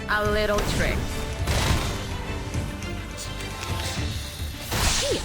A little trick. Here.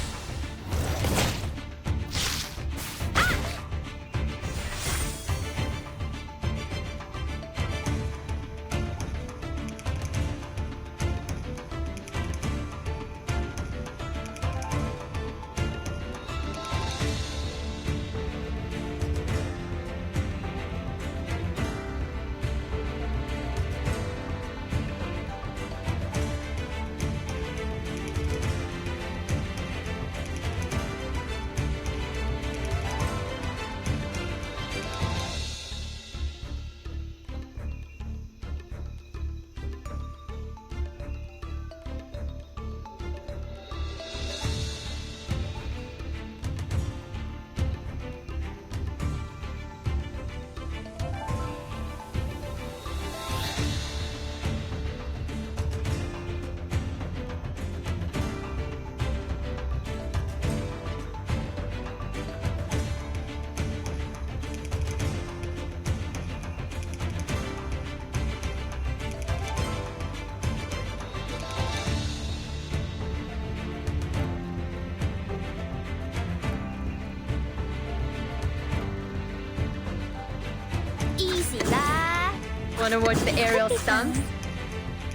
Wanna watch the aerial stunts?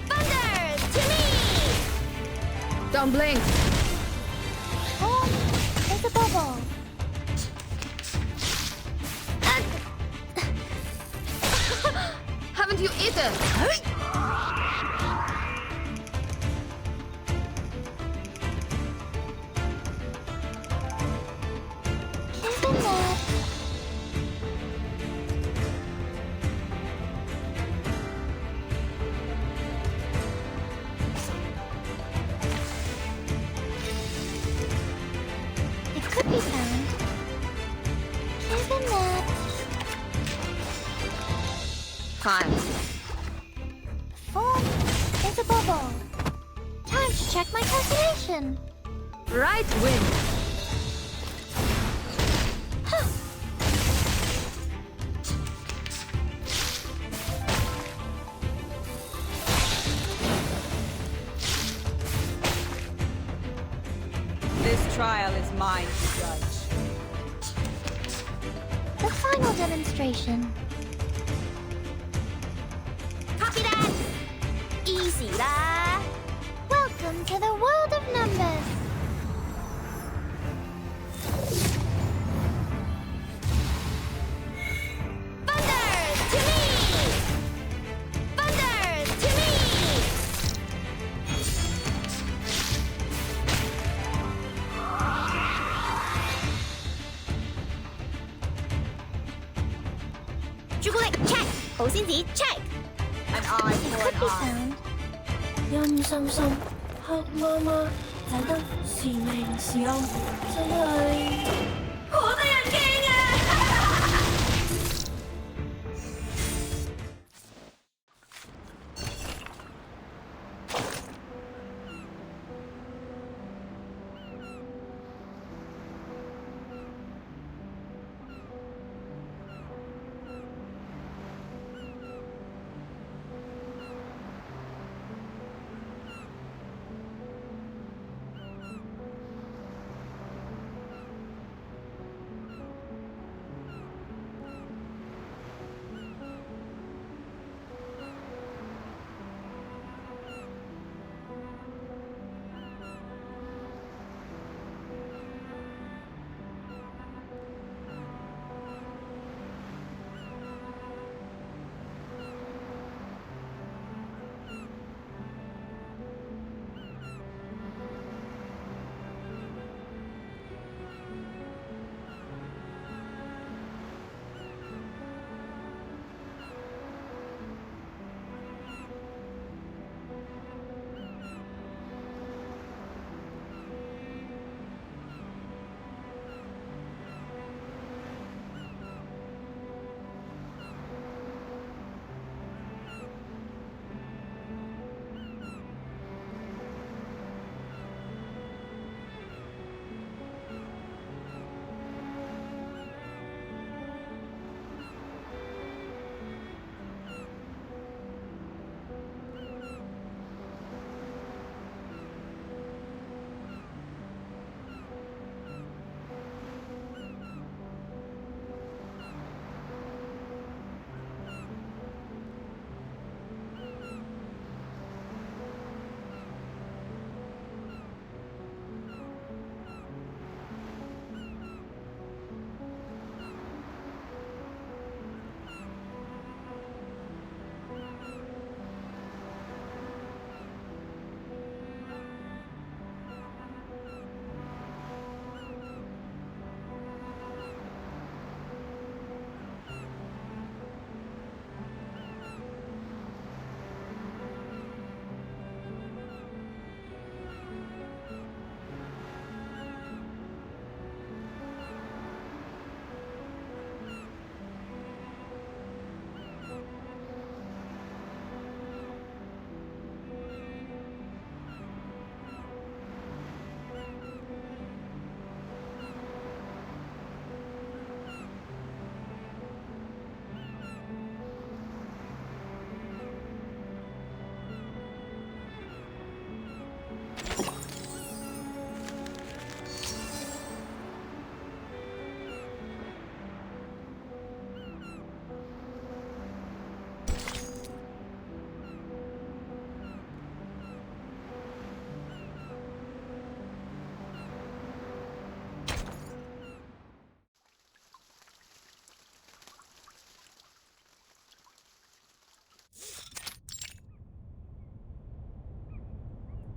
Thunder to me! Don't blink. Oh, there's a bubble. Haven't you eaten? Isn't that? It could be found. Isn't that? Fine. Oh, there's a bubble. Time to check my calculation. Right wing. Huh. This trial is mine to judge. The final demonstration. Copy that! Easy lah! Welcome to the world of numbers! Thunder to me! Thunder to me! Chocolate check! 保鮮紙 check! An eye It for could an be eye. found. 陰森森，黑媽媽，睇得是明是暗，真係好得人驚啊！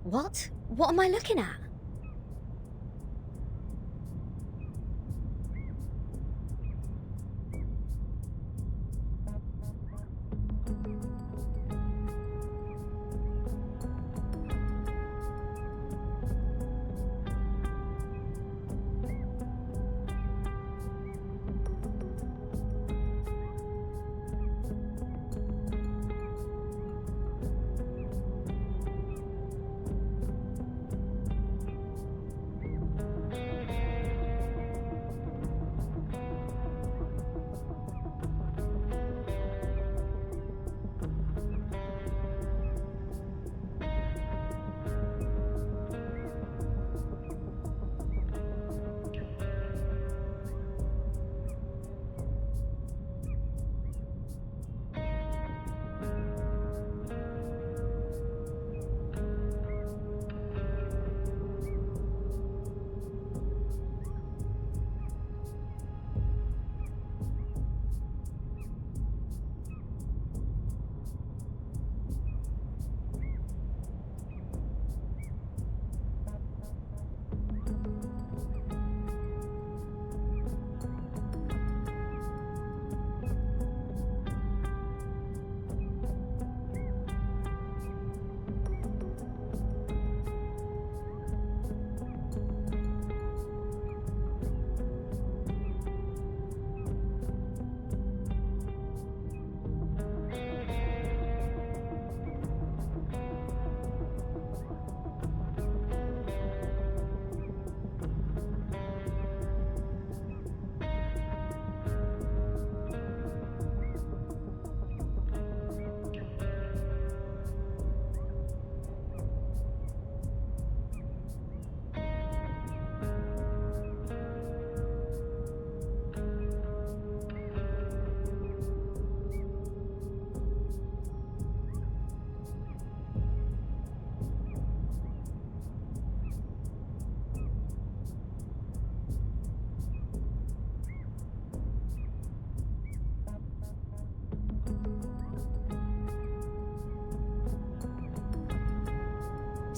What? What am I looking at?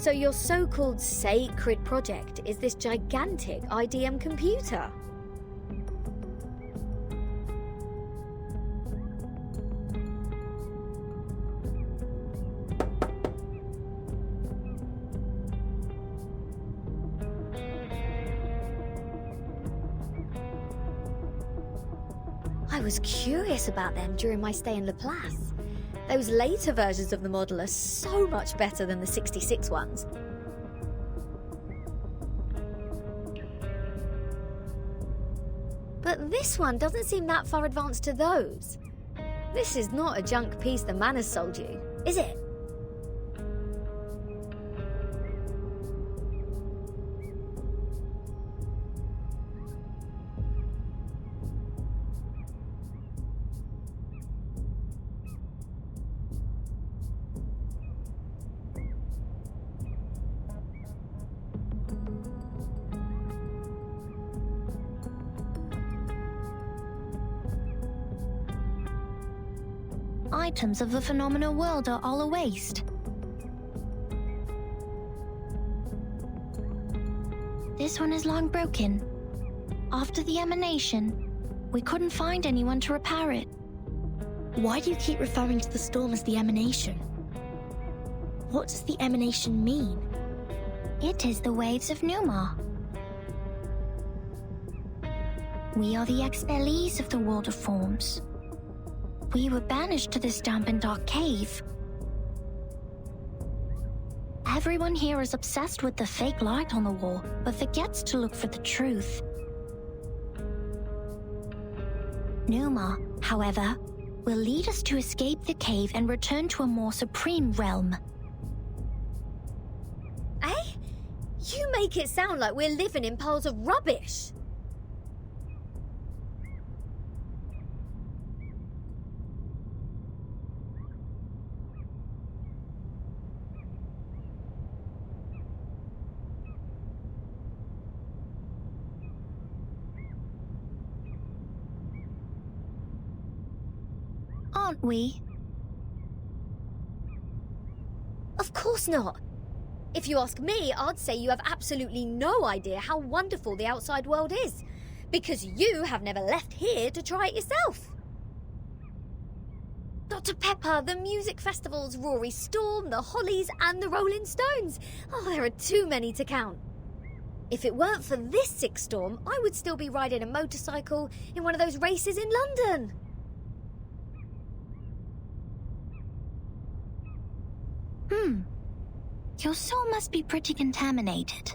So your so-called sacred project is this gigantic IDM computer? I was curious about them during my stay in Laplace. Those later versions of the model are so much better than the 66 ones. But this one doesn't seem that far advanced to those. This is not a junk piece the man has sold you, is it? Items of the phenomenal world are all a waste. This one is long broken. After the emanation, we couldn't find anyone to repair it. Why do you keep referring to the storm as the emanation? What does the emanation mean? It is the waves of Numa. We are the expellees of the world of forms. We were banished to this damp and dark cave. Everyone here is obsessed with the fake light on the wall, but forgets to look for the truth. Numa, however, will lead us to escape the cave and return to a more supreme realm. Eh? You make it sound like we're living in piles of rubbish. Aren't we? Of course not. If you ask me, I'd say you have absolutely no idea how wonderful the outside world is, because you have never left here to try it yourself. Dr. Pepper, the music festivals, Rory Storm, the Hollies and the Rolling Stones. Oh, there are too many to count. If it weren't for this sick storm, I would still be riding a motorcycle in one of those races in London. Your soul must be pretty contaminated.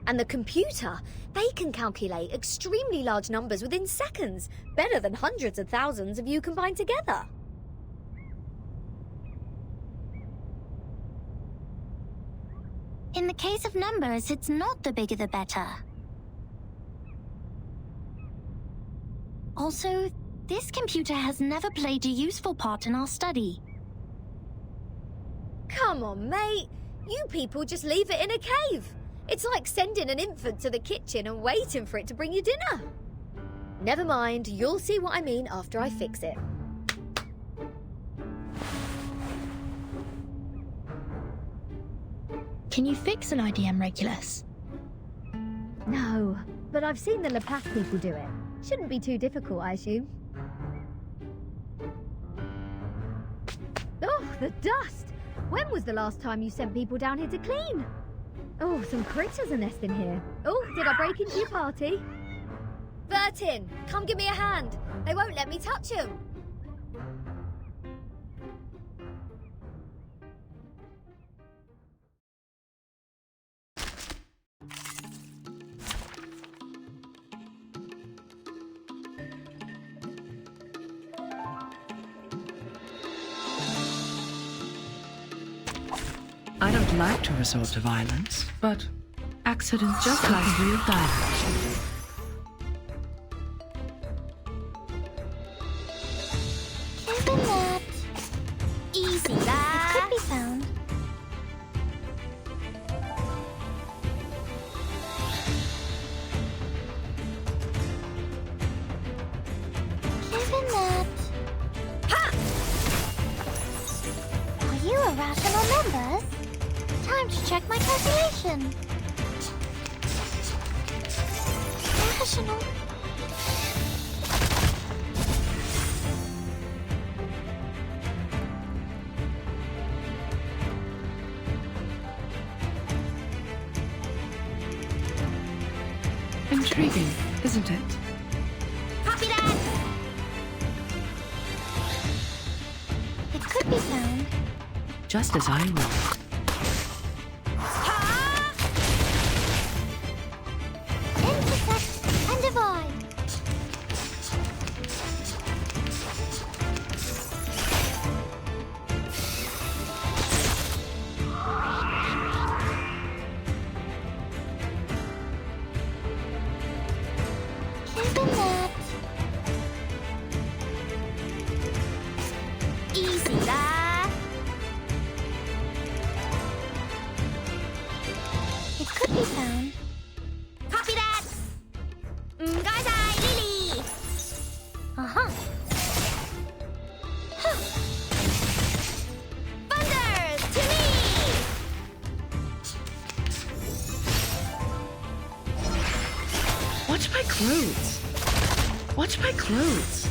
And the computer, they can calculate extremely large numbers within seconds, better than hundreds of thousands of you combined together. In the case of numbers, it's not the bigger the better. Also, this computer has never played a useful part in our study. Come on, mate. You people just leave it in a cave. It's like sending an infant to the kitchen and waiting for it to bring you dinner. Never mind, you'll see what I mean after I fix it. Can you fix an IDM Regulus? No, but I've seen the Laplace people do it. Shouldn't be too difficult, I assume. Oh, the dust! When was the last time you sent people down here to clean? Oh, some critters are nesting here. Oh, did I break into your party? Bertin, come give me a hand. They won't let me touch them. I don't like to resort to violence, but accidents just like real diamonds. Isn't that easy? It could be found. Isn't that? Ha! Are you irrational numbers? Time to check my calculation. Rational. Intriguing, isn't it? Copy that! It could be found. Just as I will. Intersect and divide. Isn't that easy? It could be found. Copy that! Lily! Uh-huh. Huh. Thunder! To me! Watch my clothes. Watch my clothes.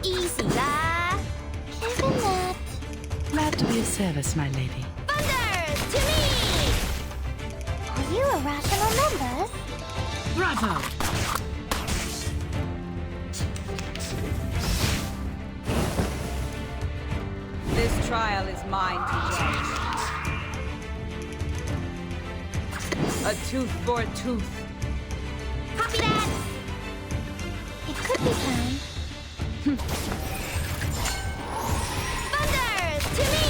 Easy, Isn't that? Glad to be of service, my lady. Thunder! To me! Are you irrational numbers? Bravo! This trial is mine to judge. A tooth for a tooth. Copy that! It could be found. Thunder! To me!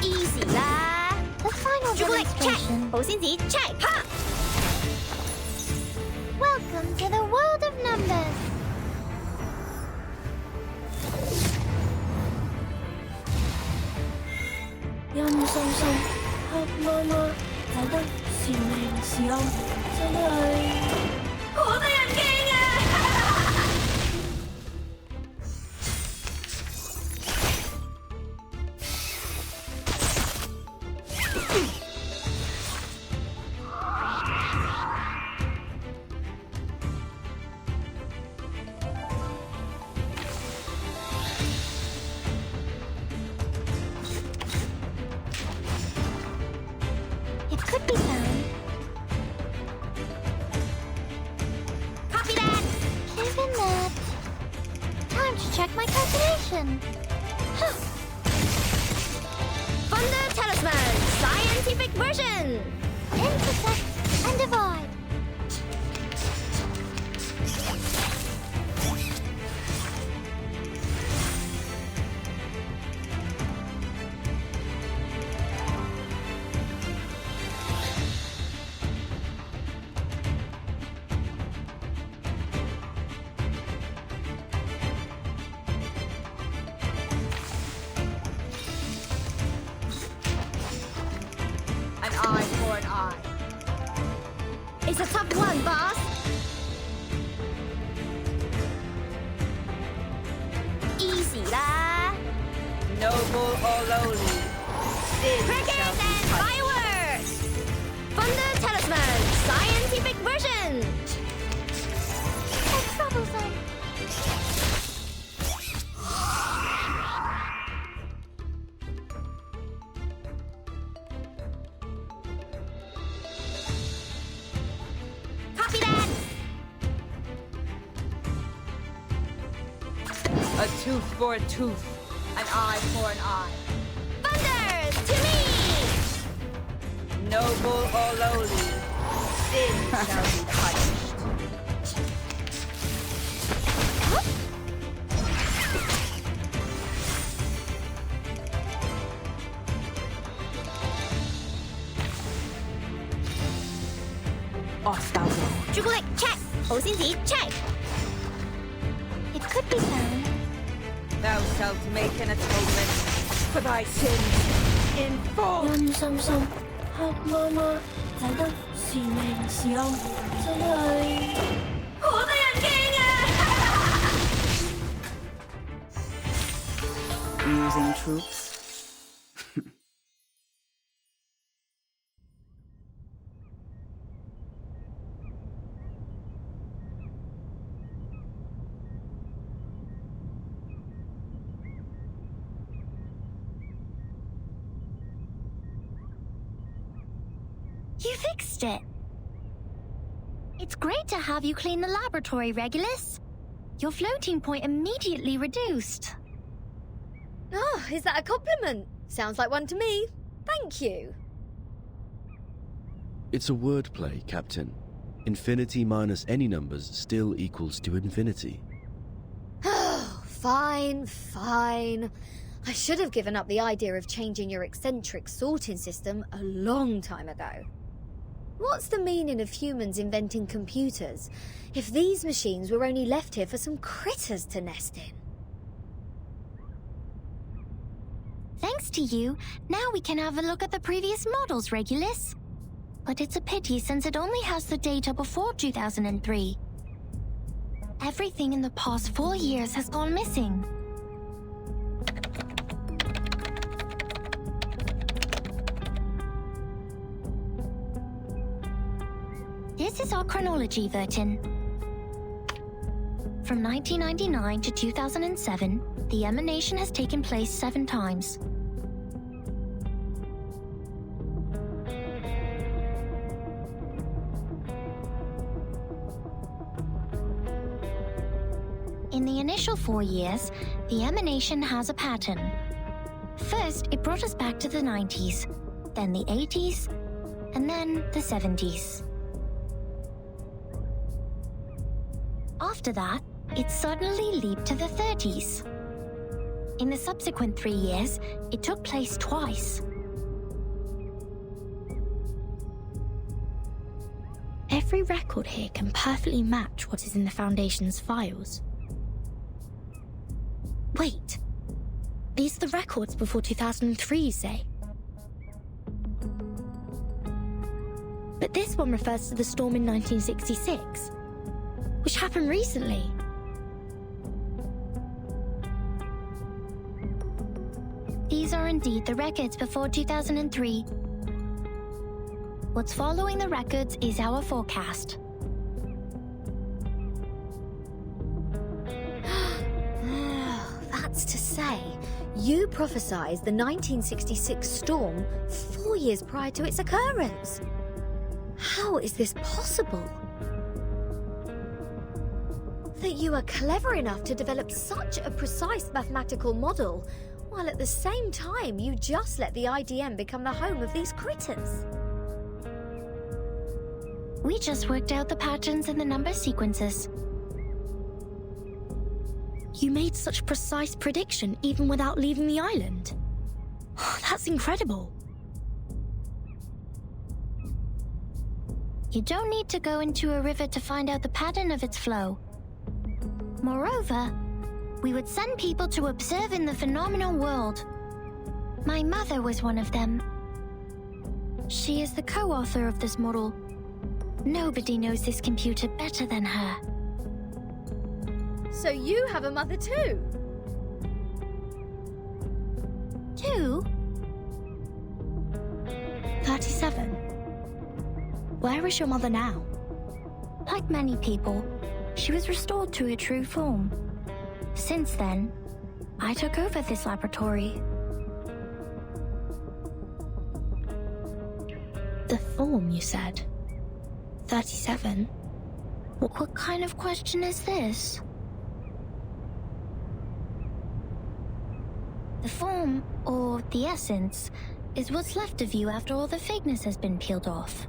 Easy, la! The final demonstration. Welcome to the world of numbers. It could be found. Copy that! Given that... Time to check my calculation. Huh. Thunder Talisman, scientific version! Intersect and divide. An eye for an eye. It's a tough one, boss! Easy lah! Noble or lowly. Sin shall Crickets be and punished. fireworks! Thunder Talisman, scientific version! That's troublesome. Copy that! A tooth for a tooth. An eye for an eye. Thunder, to me! Noble or lowly. Sin shall be punished. Ostavo. 朱古力 check， 好先子 check。 It could be found. Thou shalt make an atonement for thy sins in full. 陰森森，黑媽媽，睇得是明是暗，真係好得人驚啊！ Using troops? You fixed it. It's great to have you clean the laboratory, Regulus. Your floating point immediately reduced. Oh, is that a compliment? Sounds like one to me. Thank you. It's a wordplay, Captain. Infinity minus any numbers still equals to infinity. Oh, fine, fine. I should have given up the idea of changing your eccentric sorting system a long time ago. What's the meaning of humans inventing computers if these machines were only left here for some critters to nest in? Thanks to you, now we can have a look at the previous models, Regulus. But it's a pity since it only has the data before 2003. Everything in the past 4 years has gone missing. This is our chronology, Vertin. From 1999 to 2007, the emanation has taken place 7 times. In the initial 4 years, the emanation has a pattern. First, it brought us back to the 90s, then the 80s, and then the 70s. After that, it suddenly leaped to the 30s. In the subsequent 3 years, it took place twice. Every record here can perfectly match what is in the Foundation's files. Wait. These are the records before 2003, you say? But this one refers to the storm in 1966, which happened recently. These are indeed the records before 2003. What's following the records is our forecast. That's to say, you prophesied the 1966 storm 4 years prior to its occurrence. How is this possible? That you are clever enough to develop such a precise mathematical model, while at the same time you just let the IDM become the home of these critters. We just worked out the patterns in the number sequences. You made such precise prediction even without leaving the island. That's incredible. You don't need to go into a river to find out the pattern of its flow. Moreover, we would send people to observe in the phenomenal world. My mother was one of them. She is the co-author of this model. Nobody knows this computer better than her. So you have a mother too? Two? 37. Where is your mother now? Like many people, she was restored to her true form. Since then, I took over this laboratory. The form, you said? 37? What kind of question is this? The form, or the essence, is what's left of you after all the fakeness has been peeled off.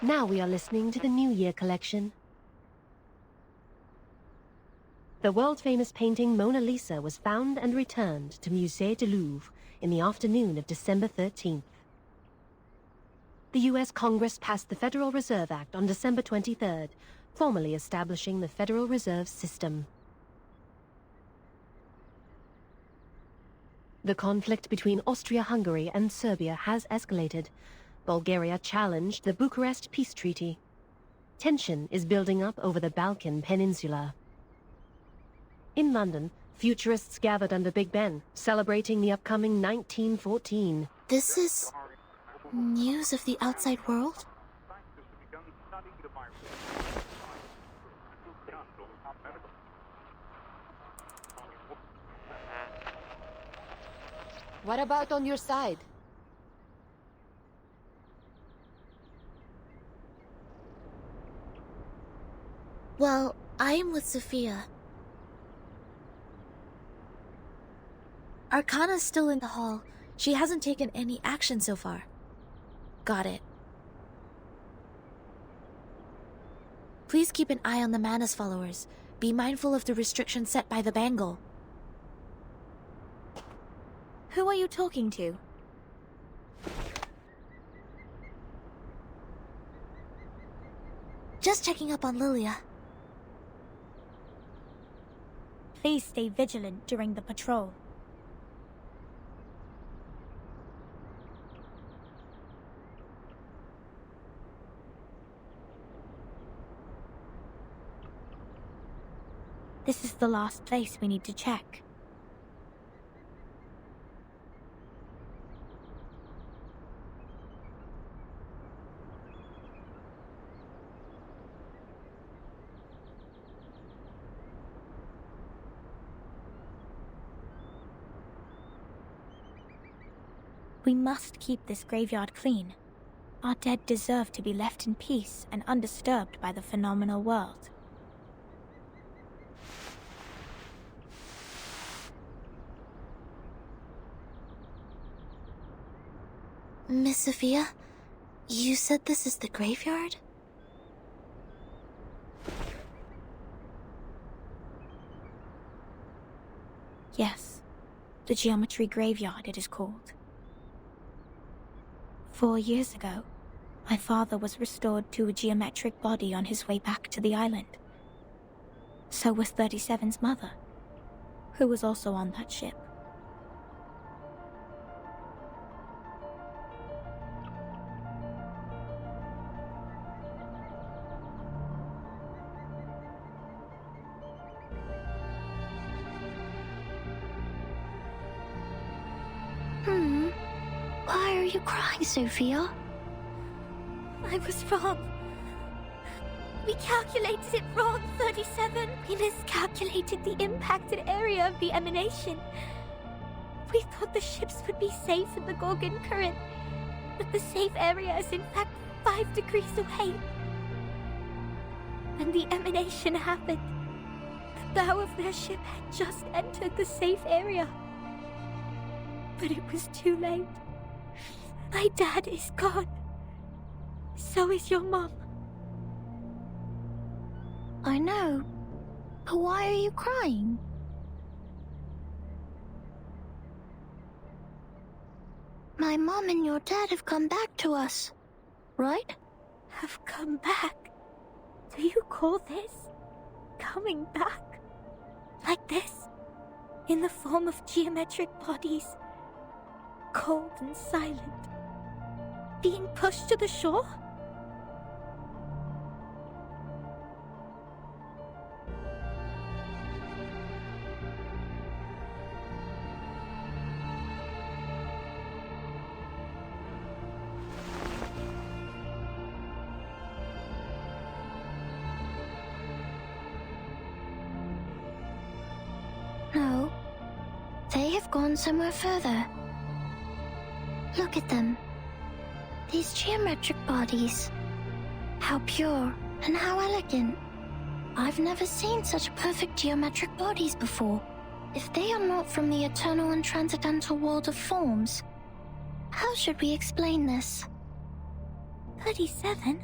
Now we are listening to the New Year collection. The world-famous painting Mona Lisa was found and returned to Musée du Louvre in the afternoon of December 13th. The U.S. Congress passed the Federal Reserve Act on December 23rd, formally establishing the Federal Reserve System. The conflict between Austria-Hungary and Serbia has escalated. Bulgaria challenged the Bucharest Peace Treaty. Tension is building up over the Balkan Peninsula. In London, futurists gathered under Big Ben, celebrating the upcoming 1914. This is news of the outside world? What about on your side? Well, I am with Sophia. Arcana's still in the hall. She hasn't taken any action so far. Got it. Please keep an eye on the Manus followers. Be mindful of the restrictions set by the Bangle. Who are you talking to? Just checking up on Lilia. Please stay vigilant during the patrol. This is the last place we need to check. We must keep this graveyard clean. Our dead deserve to be left in peace and undisturbed by the phenomenal world. Miss Sophia, you said this is the graveyard? Yes, the geometry graveyard it is called. 4 years ago, my father was restored to a geometric body on his way back to the island. So was 37's mother, who was also on that ship. Why are you crying, Sophia? I was wrong. We calculated it wrong, 37. We miscalculated the impacted area of the emanation. We thought the ships would be safe in the Gorgon current, but the safe area is in fact 5 degrees away. When the emanation happened, the bow of their ship had just entered the safe area. But it was too late. My dad is gone. So is your mom. I know. But why are you crying? My mom and your dad have come back to us, right? Have come back? Do you call this coming back? Like this? In the form of geometric bodies? Cold and silent? Being pushed to the shore? No. They have gone somewhere further. Look at them. These geometric bodies. How pure and how elegant. I've never seen such perfect geometric bodies before. If they are not from the eternal and transcendental world of forms, how should we explain this? 37?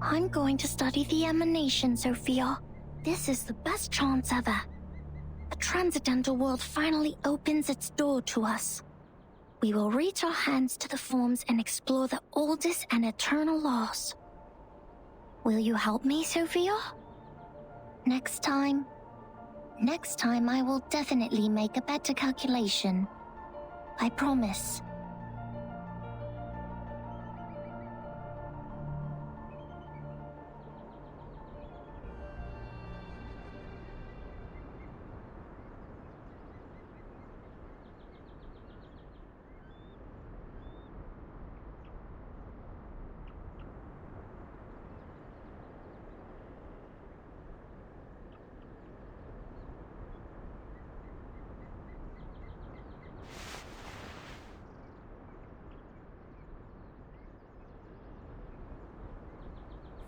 I'm going to study the emanation, Sophia. This is the best chance ever. The transcendental world finally opens its door to us. We will reach our hands to the forms and explore the oldest and eternal laws. Will you help me, Sophia? Next time I will definitely make a better calculation. I promise.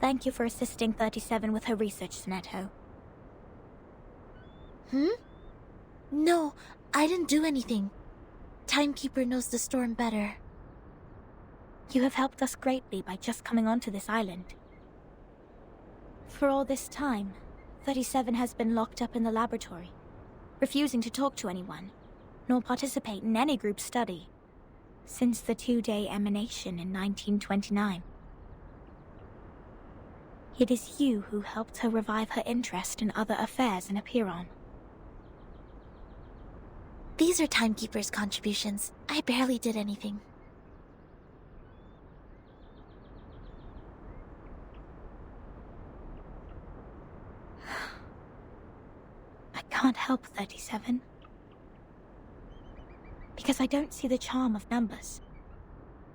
Thank you for assisting 37 with her research, Sonetto. No, I didn't do anything. Timekeeper knows the storm better. You have helped us greatly by just coming onto this island. For all this time, 37 has been locked up in the laboratory, refusing to talk to anyone, nor participate in any group study, since the 2-day emanation in 1929. It is you who helped her revive her interest in other affairs in Apiron. These are Timekeeper's contributions. I barely did anything. can't help 37. Because I don't see the charm of numbers.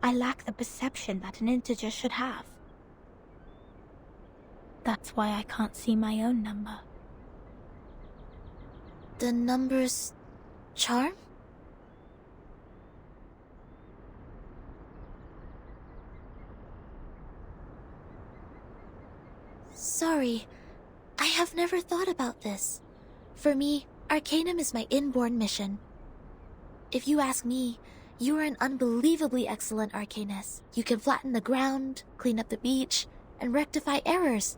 I lack the perception that an integer should have. That's why I can't see my own number. The number's charm? Sorry, I have never thought about this. For me, Arcanum is my inborn mission. If you ask me, you are an unbelievably excellent Arcanist. You can flatten the ground, clean up the beach, and rectify errors.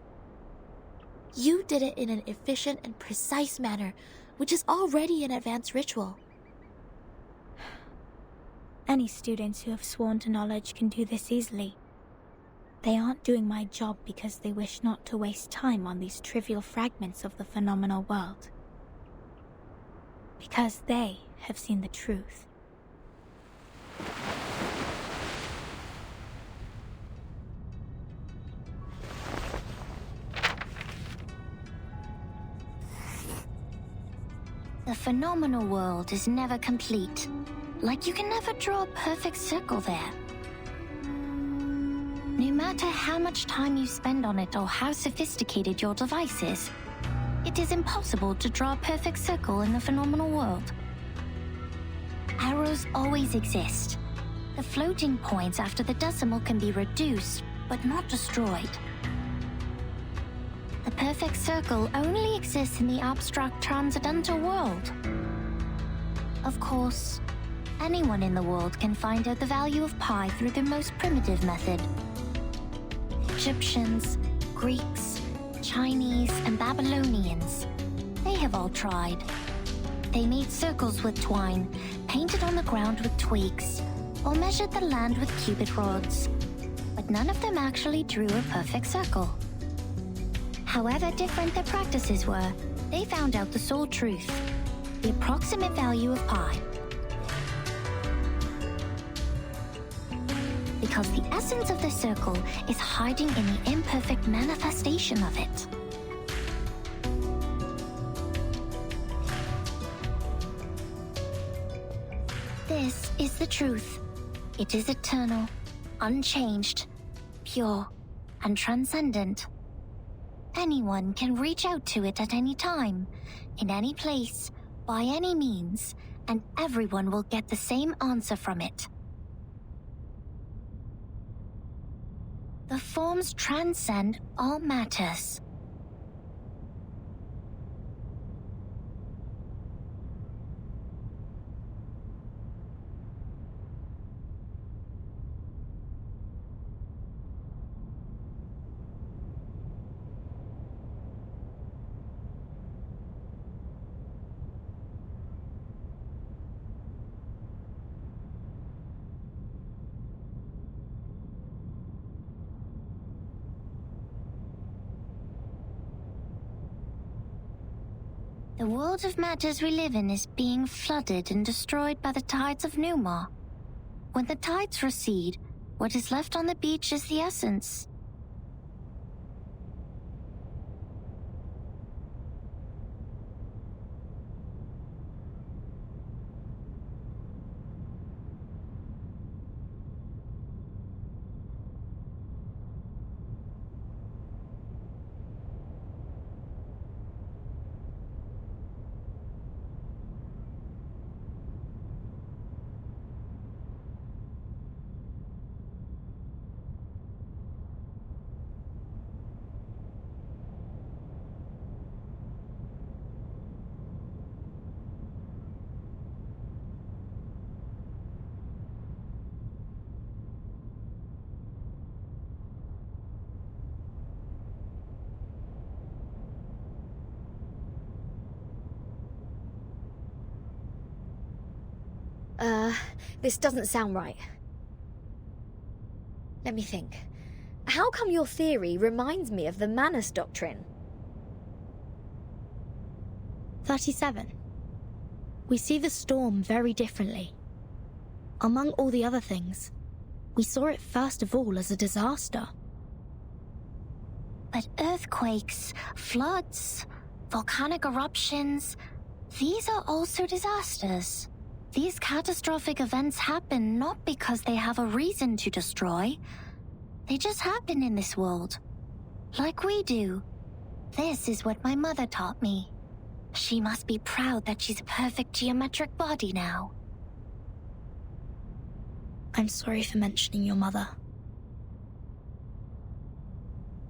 You did it in an efficient and precise manner, which is already an advanced ritual. Any students who have sworn to knowledge can do this easily. They aren't doing my job because they wish not to waste time on these trivial fragments of the phenomenal world. Because they have seen the truth. The phenomenal world is never complete. Like you can never draw a perfect circle there. No matter how much time you spend on it or how sophisticated your device is, it is impossible to draw a perfect circle in the phenomenal world. Arrows always exist. The floating points after the decimal can be reduced, but not destroyed. The perfect circle only exists in the abstract transcendental world. Of course, anyone in the world can find out the value of pi through the most primitive method. Egyptians, Greeks, Chinese, and Babylonians, they have all tried. They made circles with twine, painted on the ground with twigs, or measured the land with cubit rods. But none of them actually drew a perfect circle. However different their practices were, they found out the sole truth, the approximate value of pi. Because the essence of the circle is hiding in the imperfect manifestation of it. This is the truth. It is eternal, unchanged, pure, and transcendent. Anyone can reach out to it at any time, in any place, by any means, and everyone will get the same answer from it. The forms transcend all matters. The world of matters we live in is being flooded and destroyed by the tides of Numa. When the tides recede, what is left on the beach is the essence. This doesn't sound right. Let me think. How come your theory reminds me of the Manus doctrine? 37. We see the storm very differently. Among all the other things, we saw it first of all as a disaster. But earthquakes, floods, volcanic eruptions, These are also disasters. These catastrophic events happen not because they have a reason to destroy. They just happen in this world. Like we do. This is what my mother taught me. She must be proud that she's a perfect geometric body now. I'm sorry for mentioning your mother.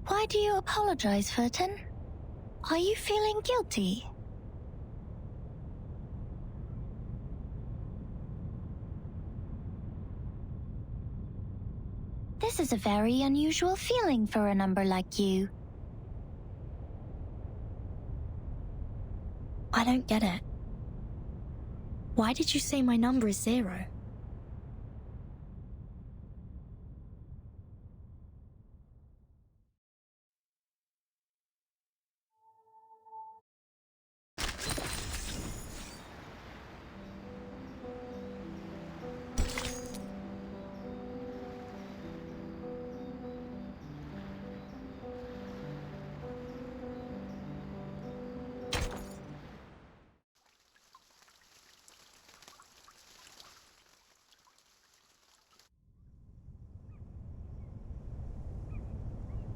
Why do you apologize, Furton? Are you feeling guilty? This is a very unusual feeling for a number like you. I don't get it. Why did you say my number is 0?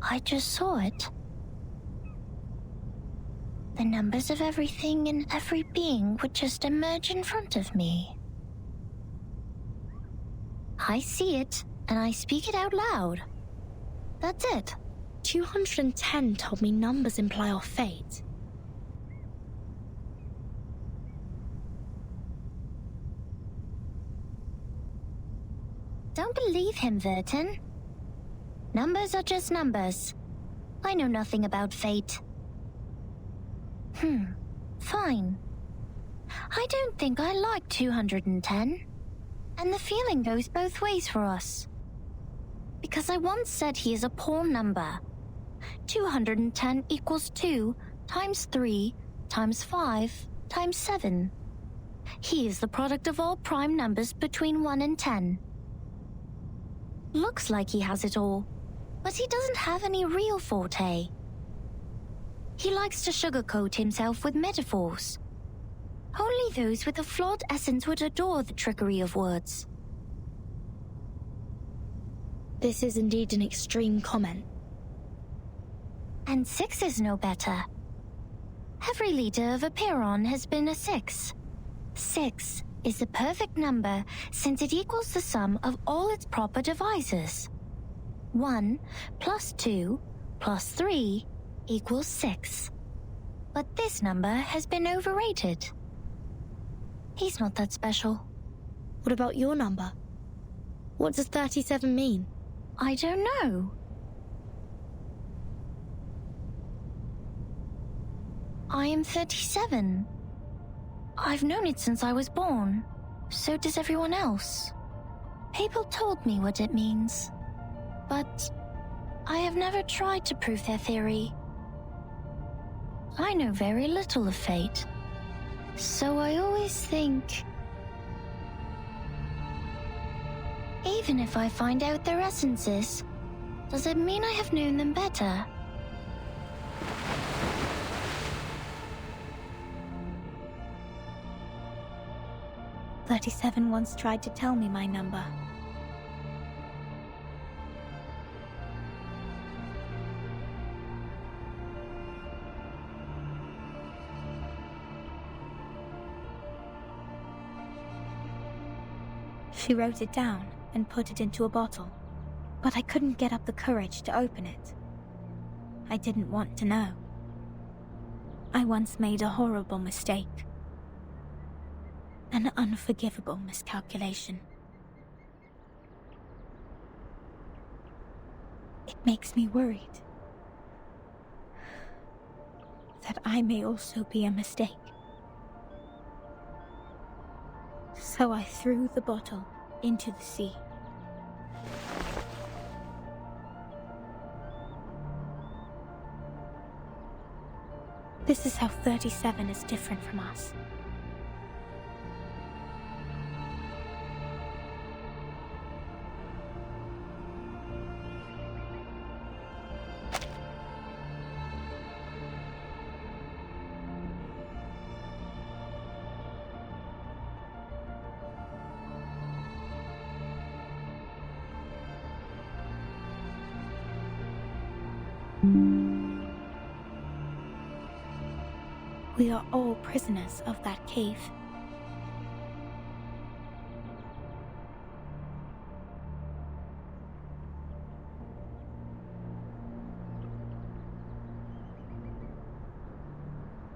I just saw it. The numbers of everything and every being would just emerge in front of me. I see it, and I speak it out loud. That's it. 210 told me numbers imply our fate. Don't believe him, Verton. Numbers are just numbers. I know nothing about fate. Fine. I don't think I like 210. And the feeling goes both ways for us. Because I once said he is a poor number. 210 equals 2 times 3 times 5 times 7. He is the product of all prime numbers between 1 and 10. Looks like he has it all, but he doesn't have any real forte. He likes to sugarcoat himself with metaphors. Only those with a flawed essence would adore the trickery of words. This is indeed an extreme comment. And 6 is no better. Every leader of a Pyrrhon has been a 6. 6 is the perfect number since it equals the sum of all its proper divisors. 1 plus 2 plus 3 equals 6. But this number has been overrated. He's not that special. What about your number? What does 37 mean? I don't know. I am 37. I've known it since I was born. So does everyone else. People told me what it means. But I have never tried to prove their theory. I know very little of fate. So I always think... Even if I find out their essences, does it mean I have known them better? "37 once tried to tell me my number. She wrote it down and put it into a bottle, but I couldn't get up the courage to open it. I didn't want to know. I once made a horrible mistake. An unforgivable miscalculation. It makes me worried that I may also be a mistake. So I threw the bottle into the sea. This is how 37 is different from us. We are all prisoners of that cave.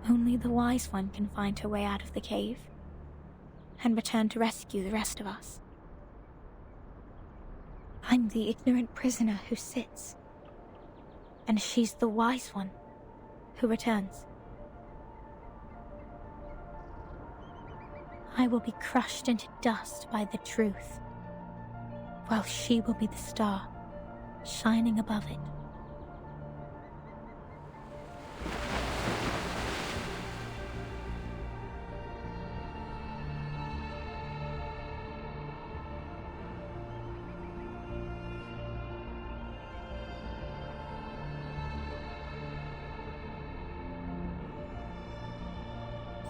Only the wise one can find her way out of the cave and return to rescue the rest of us. I'm the ignorant prisoner who sits, and she's the wise one who returns. I will be crushed into dust by the truth, while she will be the star shining above it.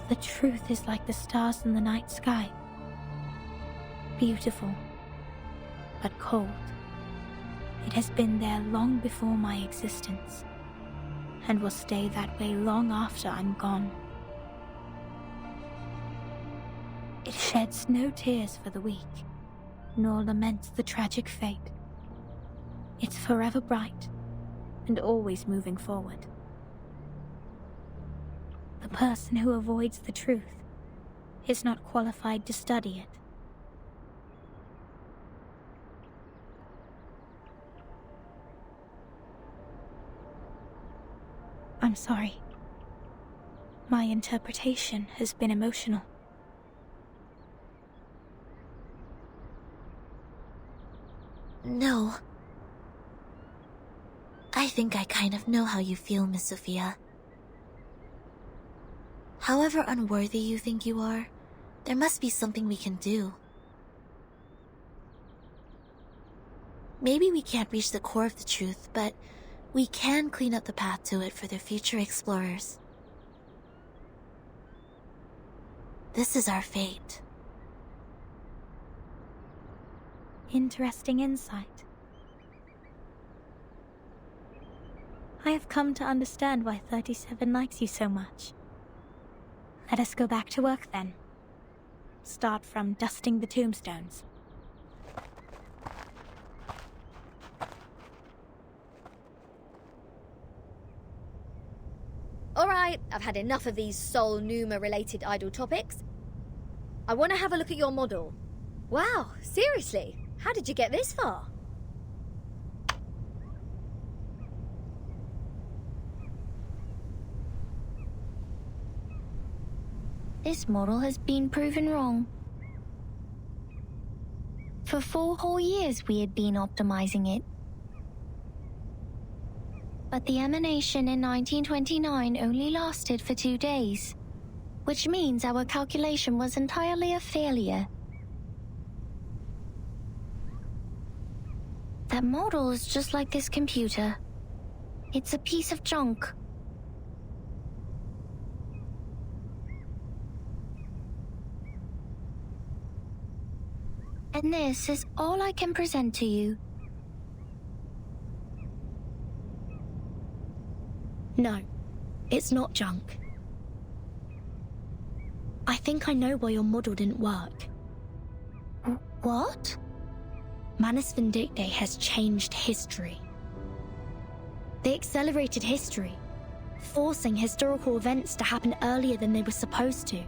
The truth is like the stars in the night sky. Beautiful, but cold. It has been there long before my existence, and will stay that way long after I'm gone. It sheds no tears for the weak, nor laments the tragic fate. It's forever bright, and always moving forward. The person who avoids the truth is not qualified to study it. I'm sorry. My interpretation has been emotional. No. I think I kind of know how you feel, Miss Sophia. However unworthy you think you are, there must be something we can do. Maybe we can't reach the core of the truth, but we can clean up the path to it for the future explorers. This is our fate. Interesting insight. I have come to understand why 37 likes you so much. Let us go back to work then. Start from dusting the tombstones. Alright, I've had enough of these Sol Numa related idle topics. I want to have a look at your model. Wow, seriously, how did you get this far? This model has been proven wrong. For 4 whole years we had been optimizing it. But the emanation in 1929 only lasted for 2 days, which means our calculation was entirely a failure. That model is just like this computer. It's a piece of junk. And this is all I can present to you. No, it's not junk. I think I know why your model didn't work. What? Manus Vindictae has changed history. They accelerated history, forcing historical events to happen earlier than they were supposed to.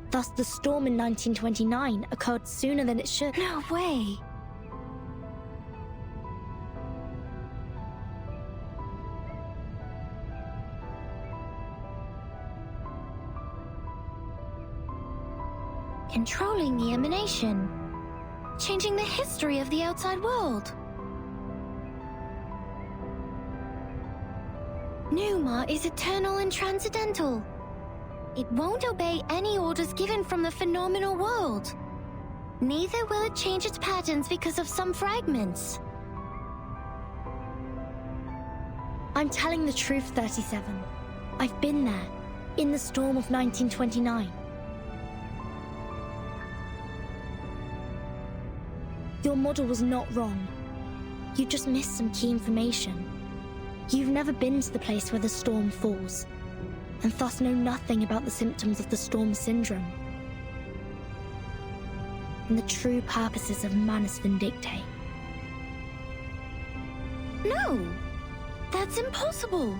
Thus, the storm in 1929 occurred sooner than it should. No way! Controlling the emanation. Changing the history of the outside world. Numa is eternal and transcendental. It won't obey any orders given from the phenomenal world. Neither will it change its patterns because of some fragments. I'm telling the truth, 37. I've been there, in the storm of 1929. Your model was not wrong. You just missed some key information. You've never been to the place where the storm falls, and thus know nothing about the symptoms of the storm syndrome and the true purposes of Manus Vindictae. No, that's impossible.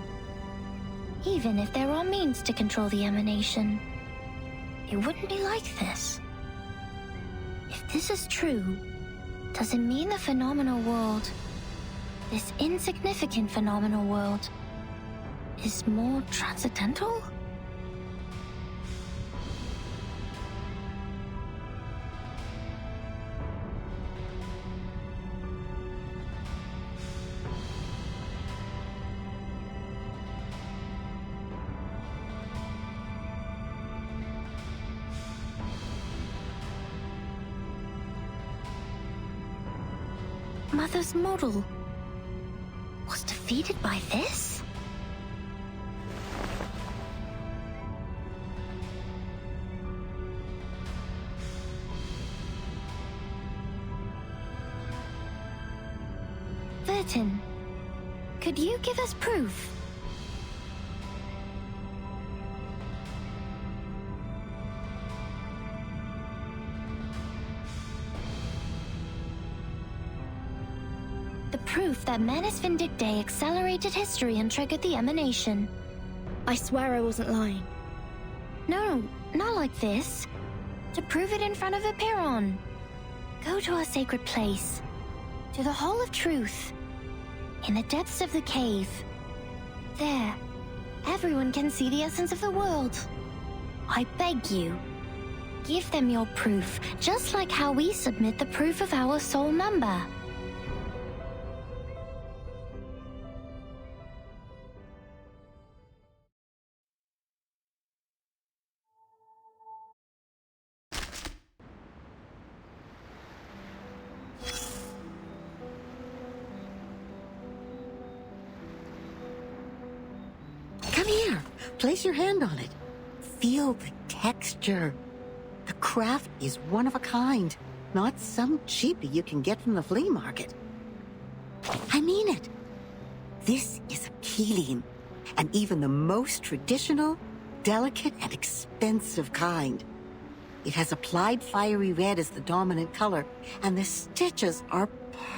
Even if there are means to control the emanation, it wouldn't be like this. If this is true, does it mean the phenomenal world, this insignificant phenomenal world, is more transcendental? Mother's model was defeated by this? Vertin, could you give us proof? Proof that Manus Vindictae accelerated history and triggered the emanation. I swear I wasn't lying. No, not like this. To prove it in front of Epiron. Go to our sacred place. To the Hall of Truth. In the depths of the cave. There, everyone can see the essence of the world. I beg you. Give them your proof, just like how we submit the proof of our soul number. Come here. Place your hand on it. Feel the texture. The craft is one of a kind, not some cheapie you can get from the flea market. I mean it. This is a Keelim, and even the most traditional, delicate, and expensive kind. It has applied fiery red as the dominant color, and the stitches are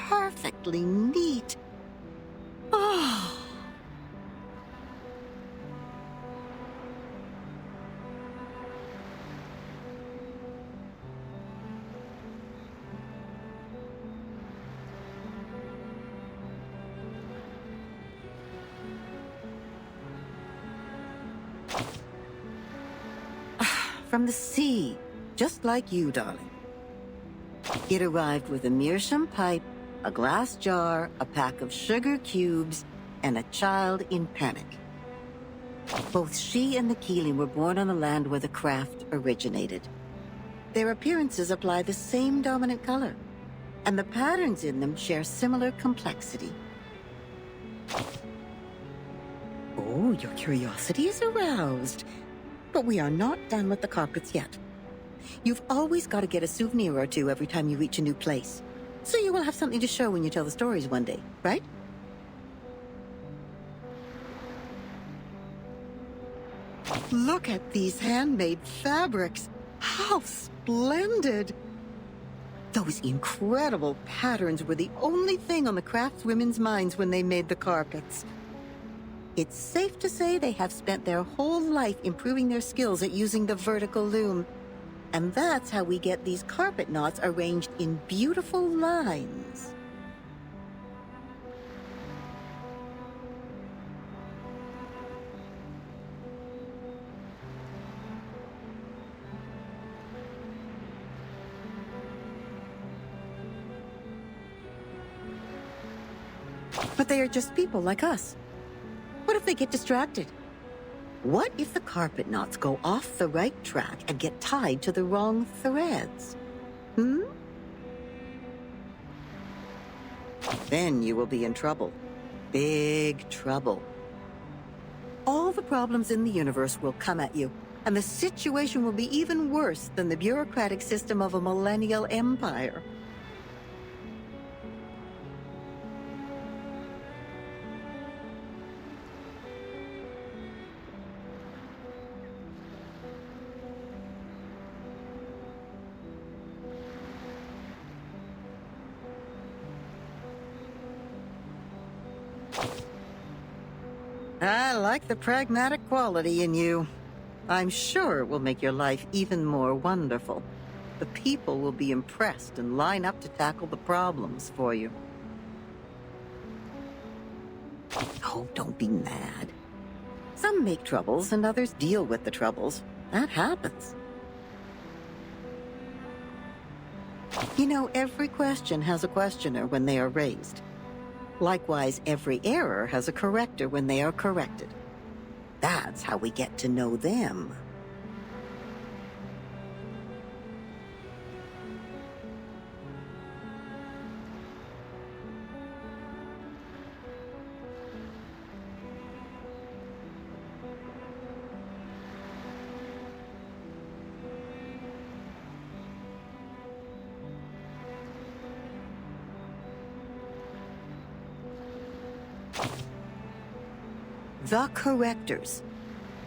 perfectly neat. Oh. From the sea, just like you, darling. It arrived with a meerschaum pipe, a glass jar, a pack of sugar cubes, and a child in panic. Both she and the Keeling were born on the land where the craft originated. Their appearances apply the same dominant color, and the patterns in them share similar complexity. Oh, your curiosity is aroused. But we are not done with the carpets yet. You've always got to get a souvenir or two every time you reach a new place. So you will have something to show when you tell the stories one day, right? Look at these handmade fabrics. How splendid! Those incredible patterns were the only thing on the craftswomen's minds when they made the carpets. It's safe to say they have spent their whole life improving their skills at using the vertical loom. And that's how we get these carpet knots arranged in beautiful lines. But they are just people like us. What if they get distracted? What if the carpet knots go off the right track and get tied to the wrong threads? Then you will be in trouble. Big trouble. All the problems in the universe will come at you, and the situation will be even worse than the bureaucratic system of a millennial empire. I like the pragmatic quality in you. I'm sure it will make your life even more wonderful. The people will be impressed and line up to tackle the problems for you. Oh, don't be mad. Some make troubles and others deal with the troubles. That happens. You know, every question has a questioner when they are raised. Likewise, every error has a corrector when they are corrected. That's how we get to know them. The correctors,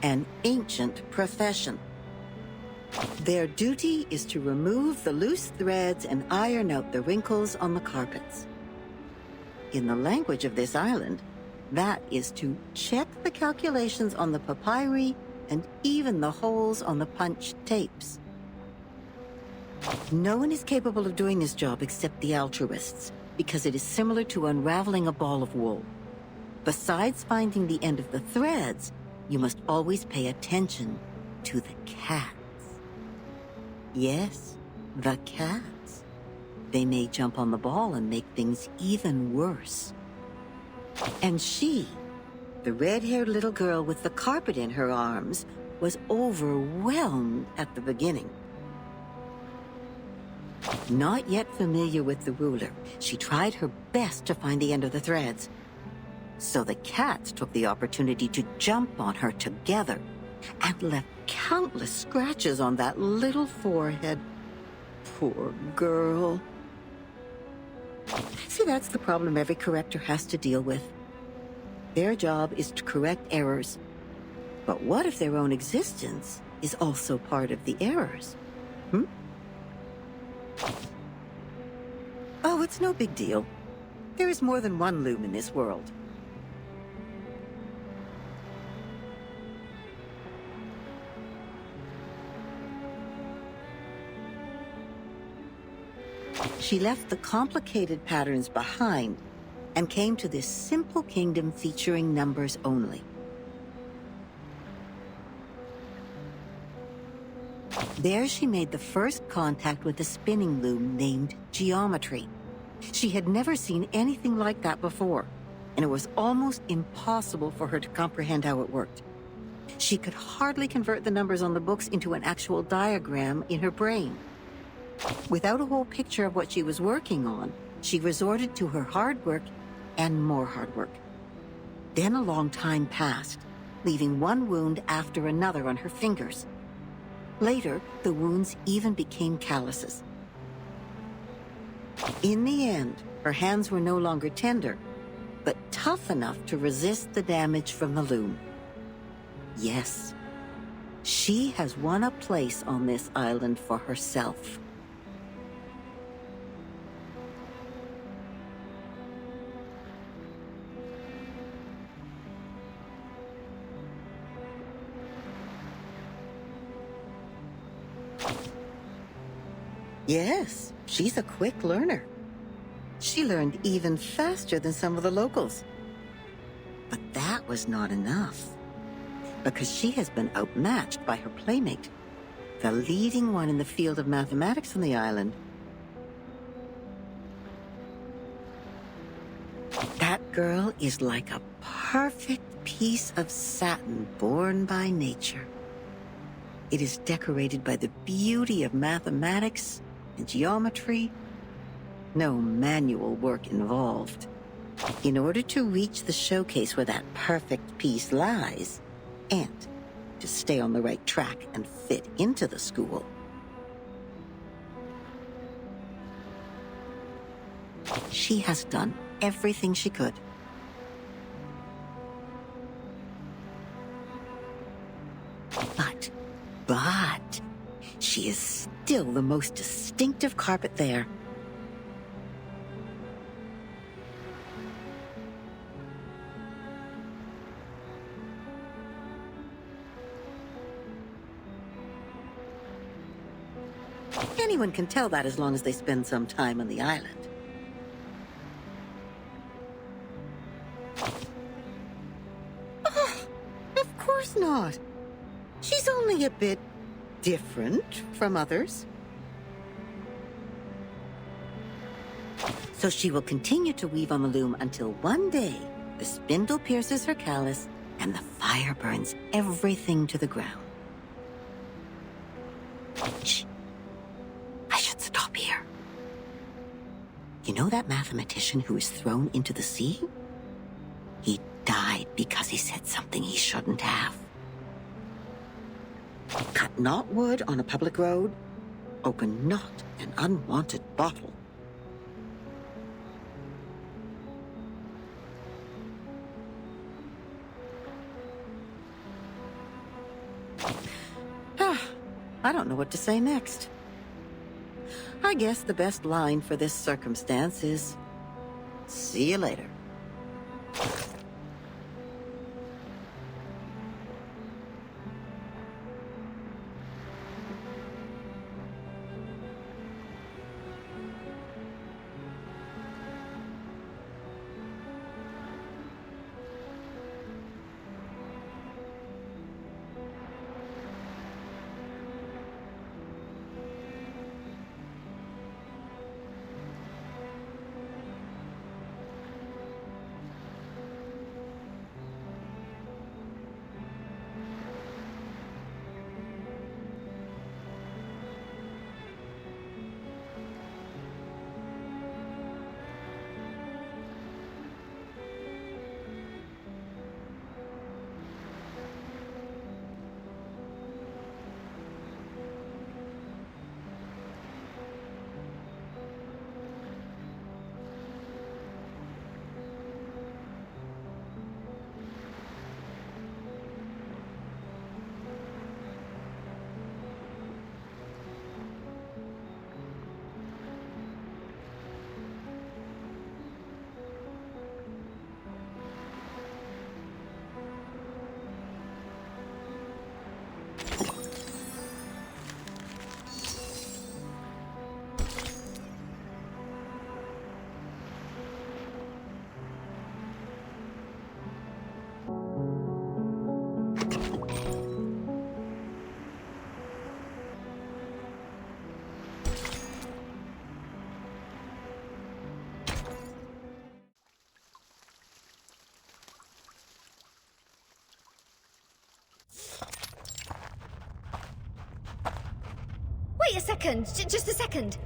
an ancient profession. Their duty is to remove the loose threads and iron out the wrinkles on the carpets. In the language of this island, that is to check the calculations on the papyri and even the holes on the punched tapes. No one is capable of doing this job except the altruists, because it is similar to unraveling a ball of wool. Besides finding the end of the threads, you must always pay attention to the cats. Yes, the cats. They may jump on the ball and make things even worse. And she, the red-haired little girl with the carpet in her arms, was overwhelmed at the beginning. Not yet familiar with the ruler, she tried her best to find the end of the threads. So the cats took the opportunity to jump on her together and left countless scratches on that little forehead. Poor girl. See, that's the problem every corrector has to deal with. Their job is to correct errors. But what if their own existence is also part of the errors? Oh, it's no big deal. There is more than one loom in this world. She left the complicated patterns behind and came to this simple kingdom featuring numbers only. There she made the first contact with a spinning loom named geometry. She had never seen anything like that before, and it was almost impossible for her to comprehend how it worked. She could hardly convert the numbers on the books into an actual diagram in her brain. Without a whole picture of what she was working on, she resorted to her hard work and more hard work. Then a long time passed, leaving one wound after another on her fingers. Later, the wounds even became calluses. In the end, her hands were no longer tender, but tough enough to resist the damage from the loom. Yes, she has won a place on this island for herself. Yes, she's a quick learner. She learned even faster than some of the locals. But that was not enough, because she has been outmatched by her playmate, the leading one in the field of mathematics on the island. That girl is like a perfect piece of satin born by nature. It is decorated by the beauty of mathematics and geometry. No manual work involved. In order to reach the showcase where that perfect piece lies, and to stay on the right track and fit into the school, she has done everything she could. But she is still the most distinctive carpet there. Anyone can tell that as long as they spend some time on the island. Oh, of course not. She's only a bit different from others. So she will continue to weave on the loom until one day the spindle pierces her callus and the fire burns everything to the ground. Shh. I should stop here. You know that mathematician who was thrown into the sea? He died because he said something he shouldn't have. Cut not wood on a public road. Open not an unwanted bottle. I don't know what to say next. I guess the best line for this circumstance is, "See you later." Wait a second, just a second.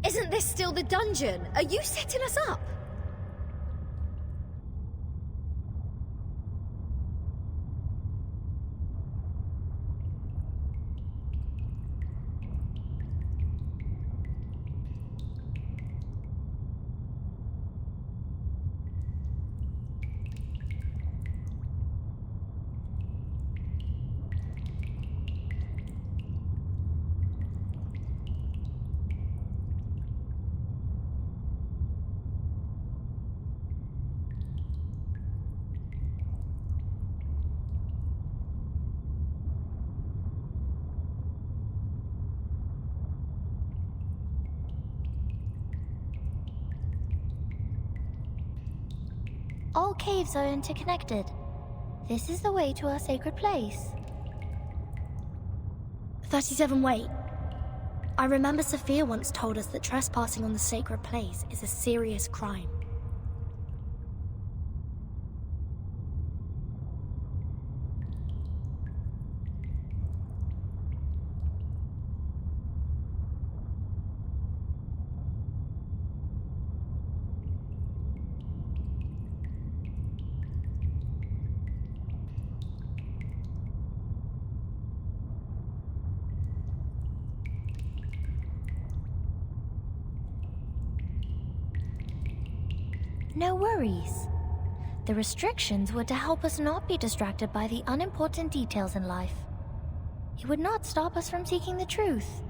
Isn't this still the dungeon? Are you setting us up? All caves are interconnected. This is the way to our sacred place. 37, wait. I remember Sophia once told us that trespassing on the sacred place is a serious crime. No worries. The restrictions were to help us not be distracted by the unimportant details in life. It would not stop us from seeking the truth.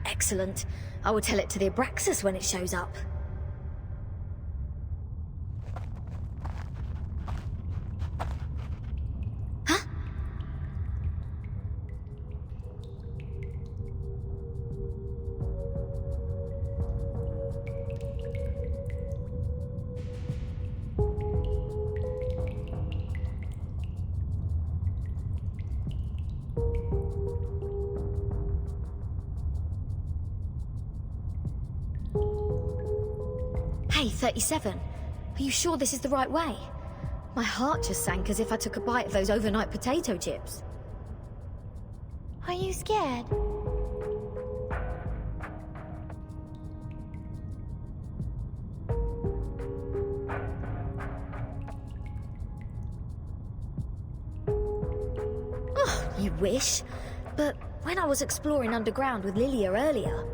Excellent. I will tell it to the Abraxas when it shows up. Huh? Hey, 37. Are you sure this is the right way? My heart just sank as if I took a bite of those overnight potato chips. Are you scared? Oh, you wish. But when I was exploring underground with Lilia earlier...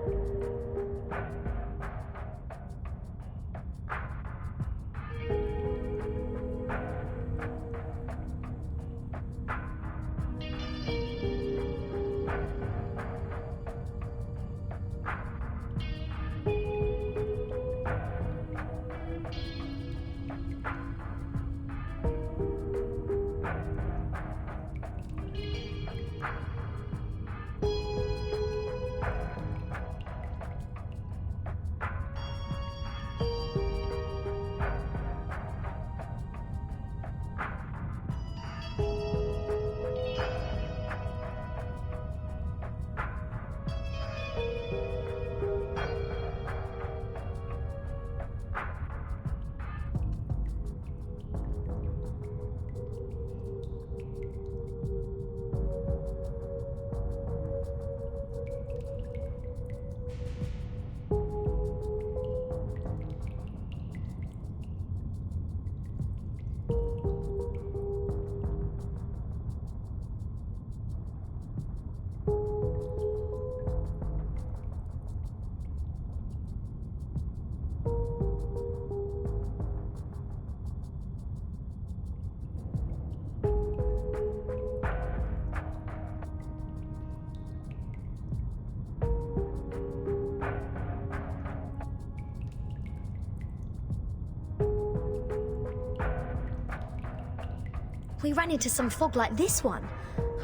We ran into some fog like this one.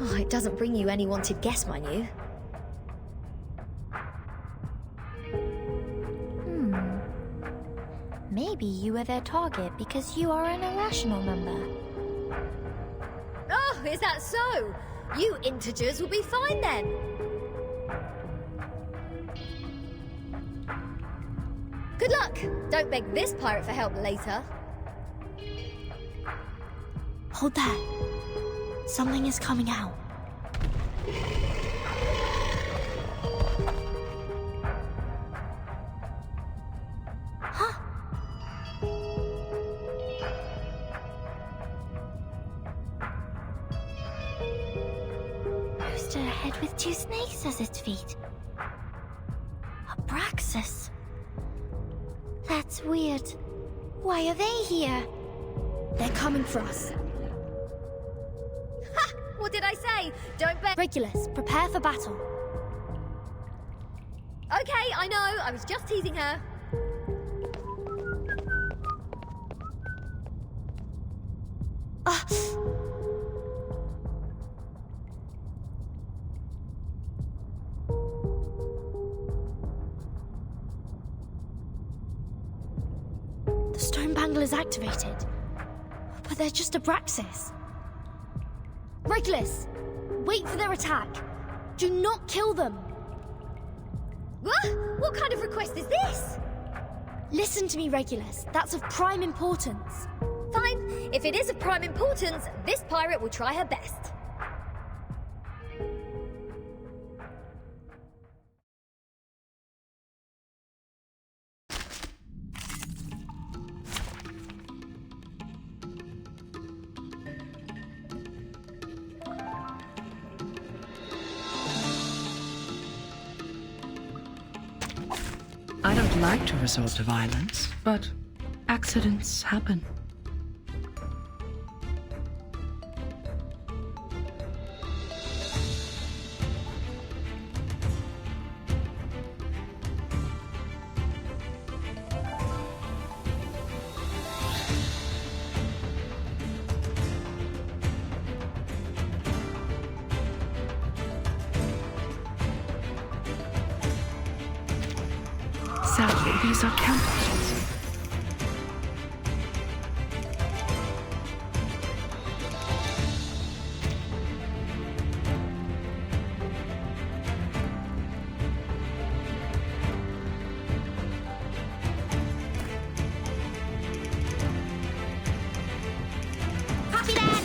Oh, it doesn't bring you any wanted guests, mind you. Maybe you were their target because you are an irrational number. Oh, is that so? You integers will be fine then. Good luck. Don't beg this pirate for help later. Hold that. Something is coming out. Huh? Rooster head with two snakes as its feet. Abraxas. That's weird. Why are they here? They're coming for us. Ha! What did I say? Don't bet. Regulus, prepare for battle. Okay, I know. I was just teasing her. The stone bangle is activated. But they're just Abraxas. Regulus, wait for their attack. Do not kill them. What kind of request is this? Listen to me, Regulus. That's of prime importance. Fine. If it is of prime importance, this pirate will try her best. I don't like to resort to violence, but accidents happen. Sadly, these are counterfeits. Copy that!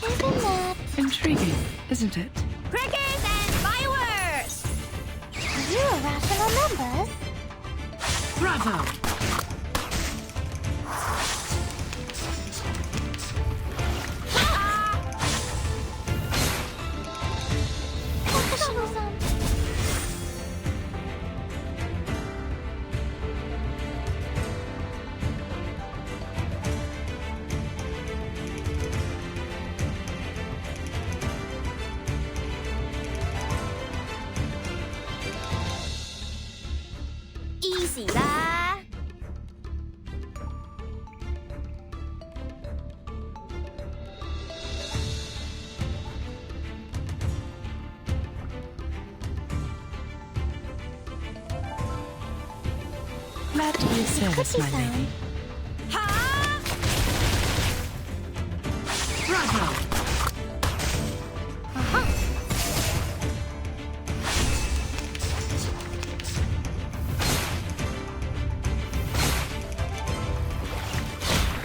Isn't that... Intriguing, isn't it? Crickets and fireworks! Are you irrational numbers? Bravo! Troublesome. Easy lah. Glad to be of service, my lady. Ha! Bravo!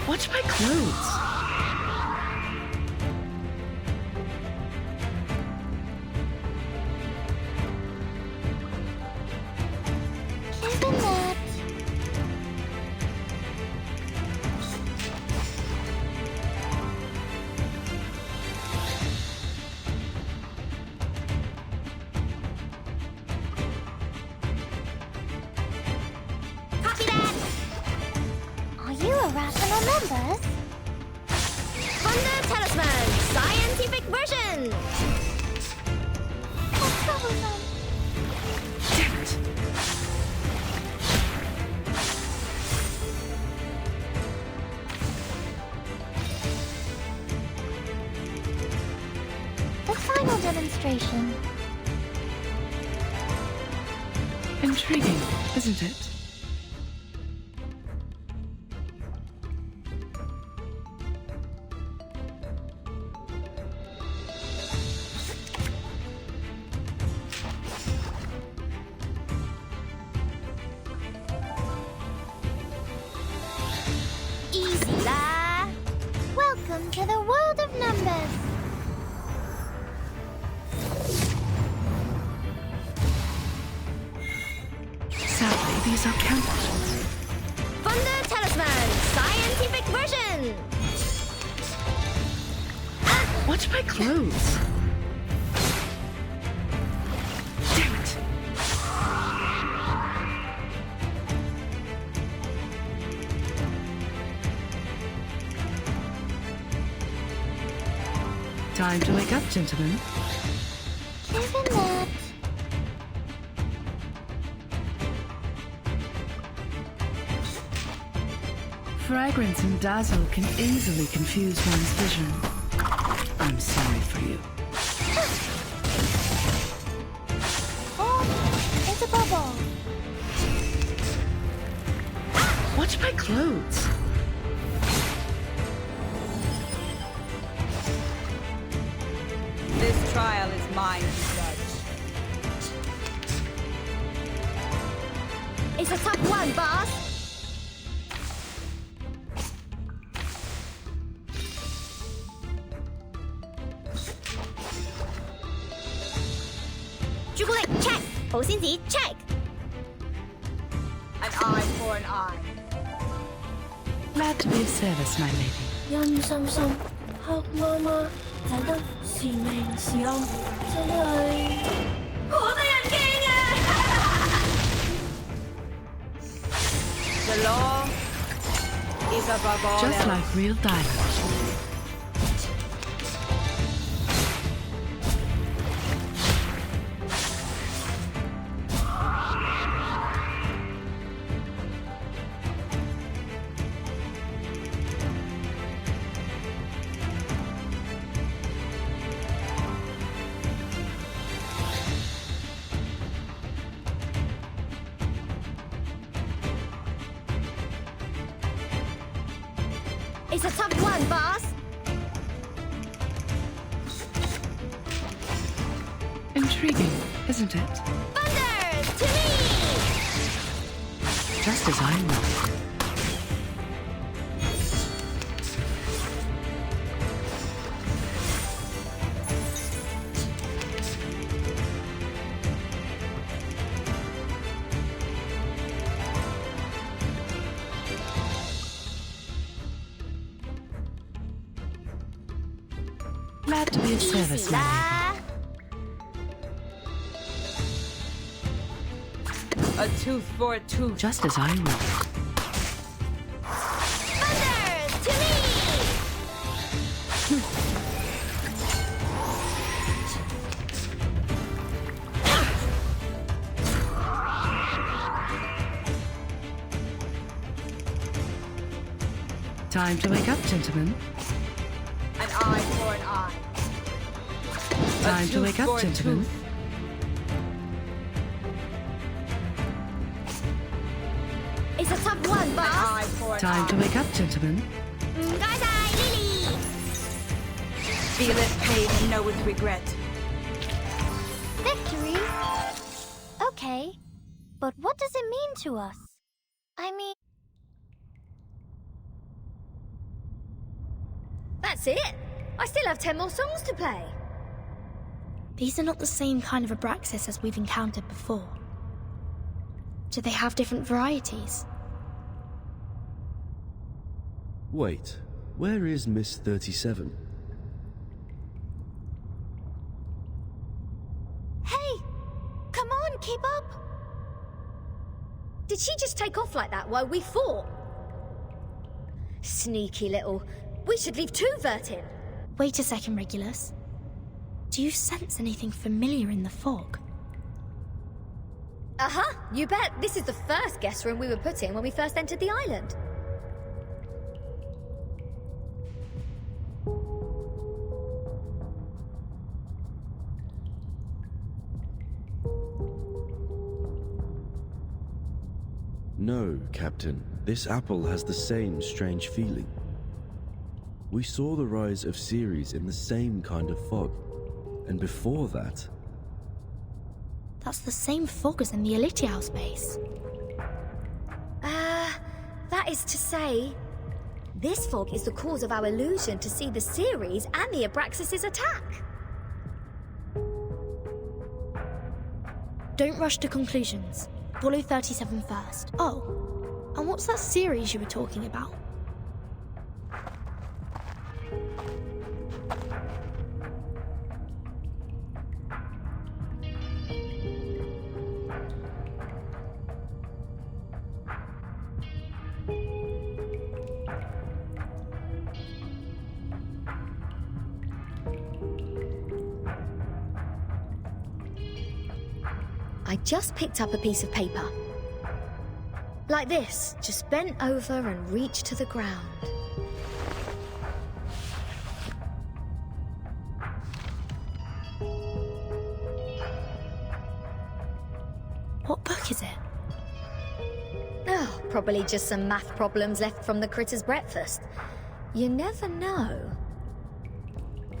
Watch my clothes. Isn't that... Copy that! Are you irrational numbers? Thunder Talisman, scientific version! That's troublesome. Damn it! The final demonstration. Intriguing, isn't it? Easy lah. Welcome to the world of numbers. Sadly, these are counterfeits. Thunder Talisman, scientific version! Watch my clothes. Damn it! Time to wake up, gentlemen. Given that... Fragrance and dazzle can easily confuse one's vision. I'm sorry for you. Oh, it's a bubble. Watch my clothes. This trial is mine to judge. It's a tough one, boss. check. 保鮮紙 check. An eye for an eye. Glad to be of service, my lady. 陰森森，黑媽媽，睇得是明是暗，真係好得人驚啊！ The law is above all Just else. like real diamonds. It's a tough one, boss. Intriguing, isn't it? Thunder! To me! Just as I know. Glad to be of service, my lady. A tooth for a tooth. Just as I know. Thunder! To me! Time to wake up, gentlemen. An eye for an eye. Time to wake up, gentlemen. It's a tough one, An boss. eye for an Time eye. to wake up, gentlemen. Guy's eye, Lily! Feeleth pain and knoweth regret. Victory? Okay, but what does it mean to us? I mean... That's it. I still have 10 more songs to play. These are not the same kind of Abraxas as we've encountered before. Do they have different varieties? Wait, where is Miss 37? Hey! Come on, keep up! Did she just take off like that while we fought? Sneaky little... We should leave two Vert in. Wait a second, Regulus. Do you sense anything familiar in the fog? Uh-huh, you bet. This is the first guest room we were put in when we first entered the island. No, Captain. This apple has the same strange feeling. We saw the rise of Ceres in the same kind of fog. And before that... That's the same fog as in the Elitiao base. That is to say... This fog is the cause of our illusion to see the Ceres and the Abraxas' attack. Don't rush to conclusions. Follow 37 first. Oh, and what's that series you were talking about? I just picked up a piece of paper. Like this, just bent over and reached to the ground. What book is it? Oh, probably just some math problems left from the critter's breakfast. You never know.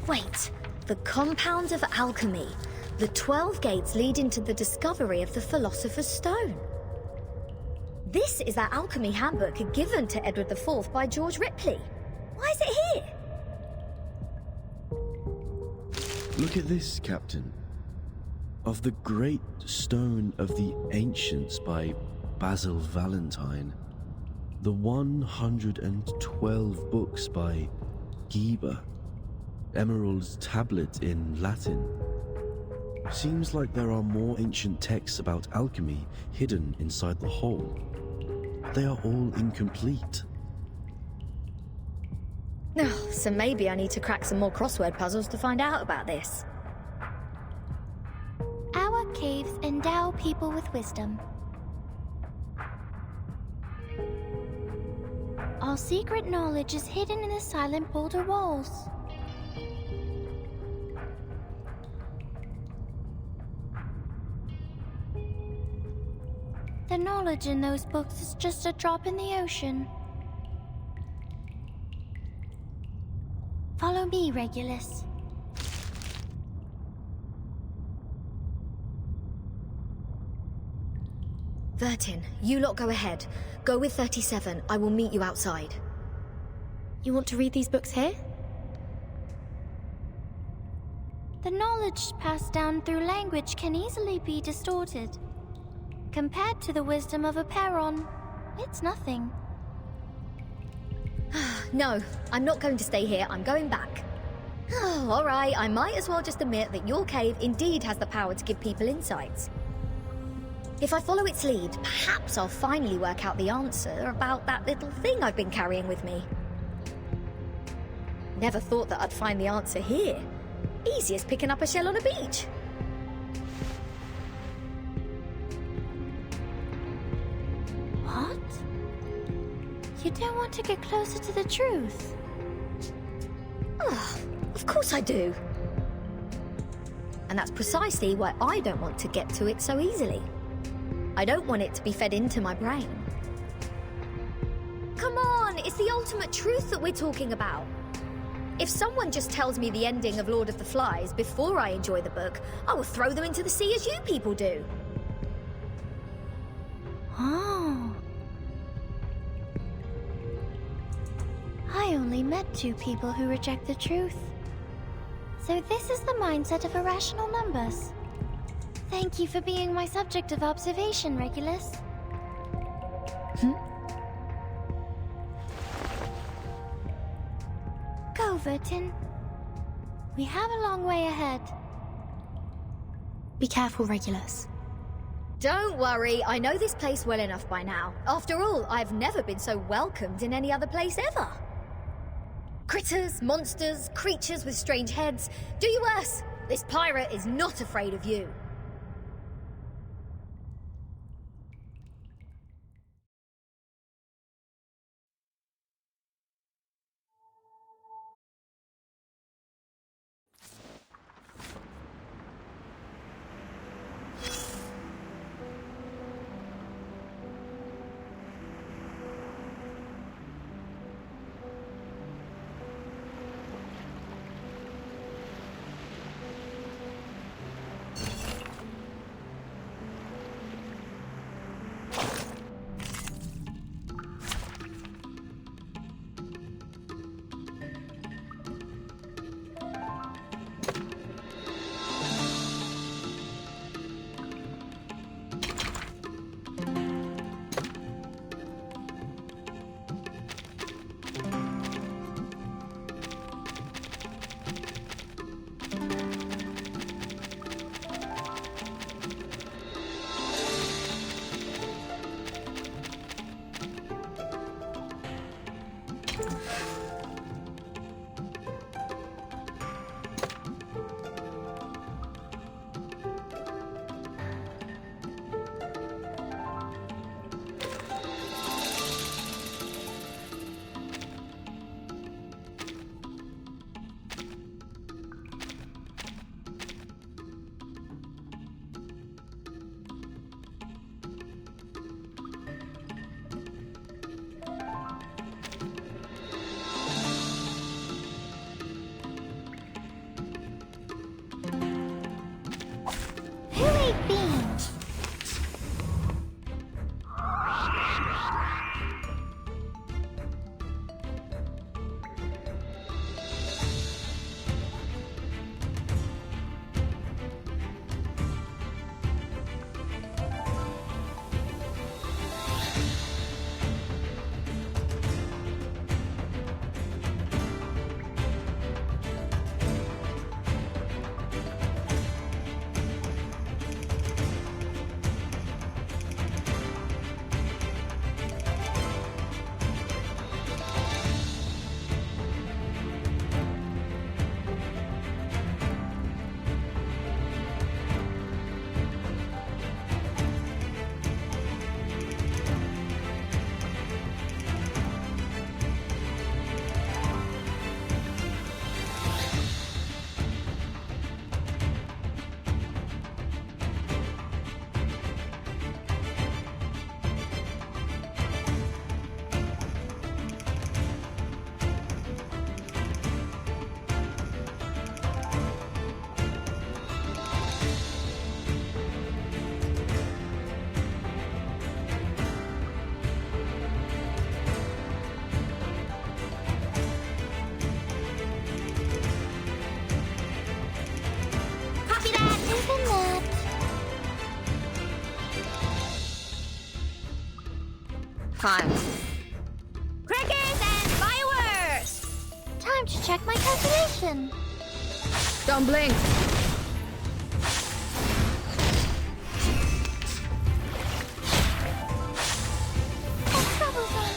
Wait, the Compound of Alchemy. The 12 gates leading to the discovery of the Philosopher's Stone. This is that alchemy handbook given to Edward IV by George Ripley. Why is it here? Look at this, Captain. Of the Great Stone of the Ancients by Basil Valentine. The 112 books by Geber. Emerald's Tablet in Latin. Seems like there are more ancient texts about alchemy hidden inside the whole. They are all incomplete. Oh, so maybe I need to crack some more crossword puzzles to find out about this. Our caves endow people with wisdom. Our secret knowledge is hidden in the silent boulder walls. The knowledge in those books is just a drop in the ocean. Follow me, Regulus. Vertin, you lot go ahead. Go with 37. I will meet you outside. You want to read these books here? The knowledge passed down through language can easily be distorted. Compared to the wisdom of a Perron, it's nothing. No, I'm not going to stay here. I'm going back. Oh, all right. I might as well just admit that your cave indeed has the power to give people insights. If I follow its lead, perhaps I'll finally work out the answer about that little thing I've been carrying with me. Never thought that I'd find the answer here. Easy as picking up a shell on a beach. What? You don't want to get closer to the truth? Oh, of course I do. And that's precisely why I don't want to get to it so easily. I don't want it to be fed into my brain. Come on, it's the ultimate truth that we're talking about. If someone just tells me the ending of Lord of the Flies before I enjoy the book, I will throw them into the sea as you people do. Oh. I only met 2 people who reject the truth. So this is the mindset of irrational numbers. Thank you for being my subject of observation, Regulus. Go, Vertin. We have a long way ahead. Be careful, Regulus. Don't worry, I know this place well enough by now. After all, I've never been so welcomed in any other place ever. Critters, monsters, creatures with strange heads. Do you worse. This pirate is not afraid of you. Fine. Crackers and fireworks! Time to check my calculation. Don't blink. What's troublesome?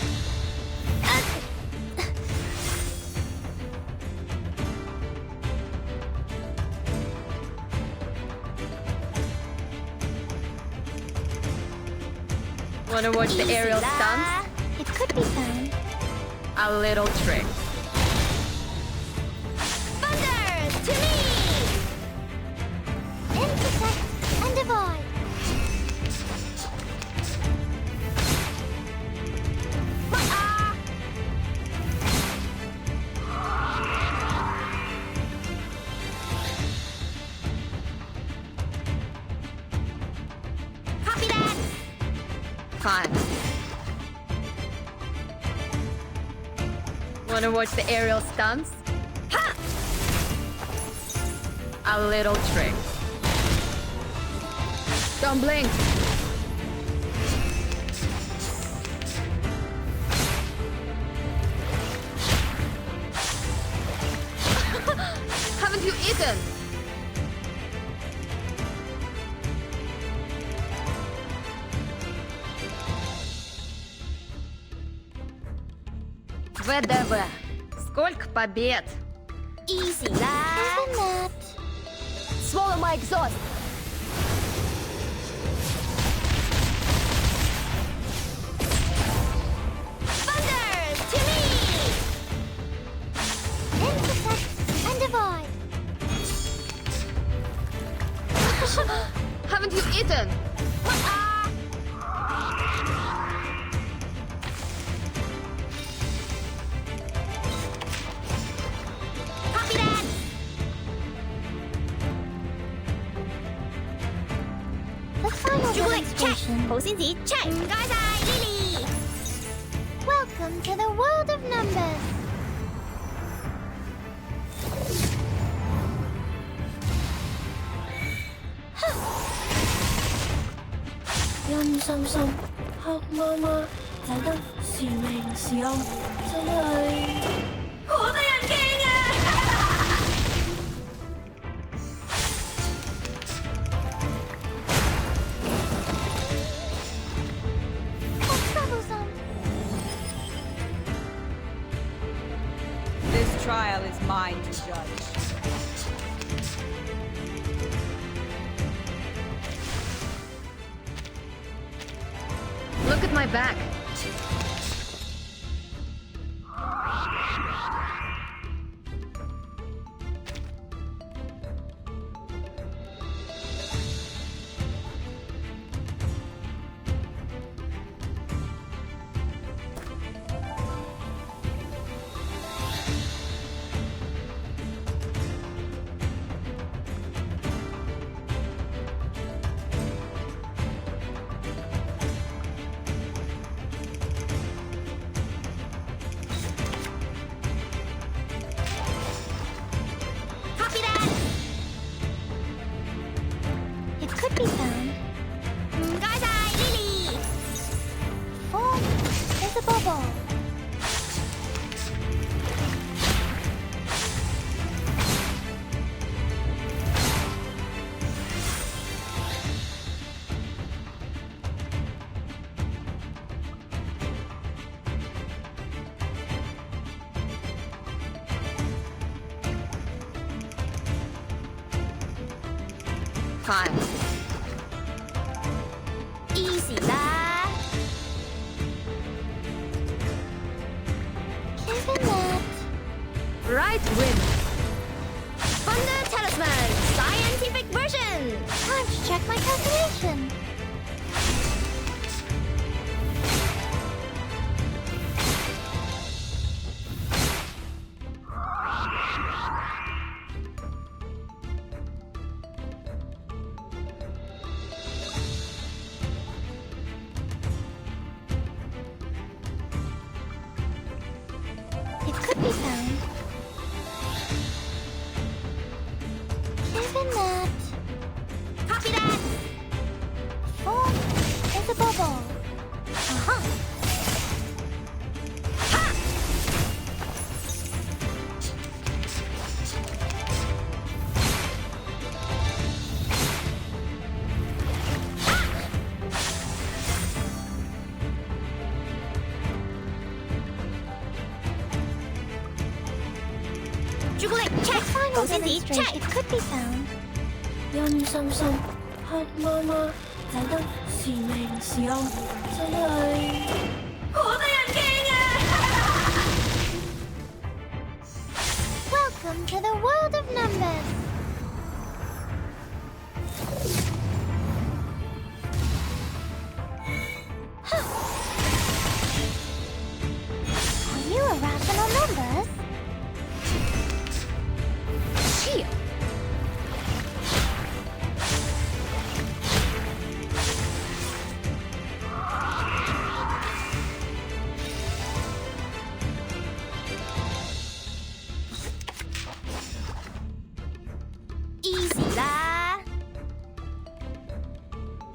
Wanna watch the aerial Easy, stunts? It could be found. A little trick. Thunder to me! Intersect and divide. Copy that! Fine. Wanna watch the aerial stunts? Ha! A little trick. Don't blink. Haven't you eaten? ВДВ. Сколько побед? Easy, lad! Isn't that? Swallow my exhaust! Thunder to me! Intersect and divide. Haven't you eaten? Copy that! The final 朱古力 check， demonstration. 好先子 check，唔該晒 Lily。 Welcome to the world of numbers.陰森森、黑麻麻，就得時明時暗，真係好得人驚啊！ What's troublesome? This trial is mine to judge. Look at my back. Copy that! It could be found. 唔該晒 Lily。 Form is a bubble. Fine. Easy 啦。 Isn't that? Right win. Thunder Talisman Scientific Version。 Time to check my calculation. It could be found. Isn't that? Copy that! Form is a bubble. Uh-huh. 朱古力 check， Final 狗仙子 demonstrate check。 it could be found. 陰森森，黑媽媽，睇得是明是暗，真係好得人驚啊！ Welcome to the world of numbers. Are you irrational numbers? Cheer. Easy lah.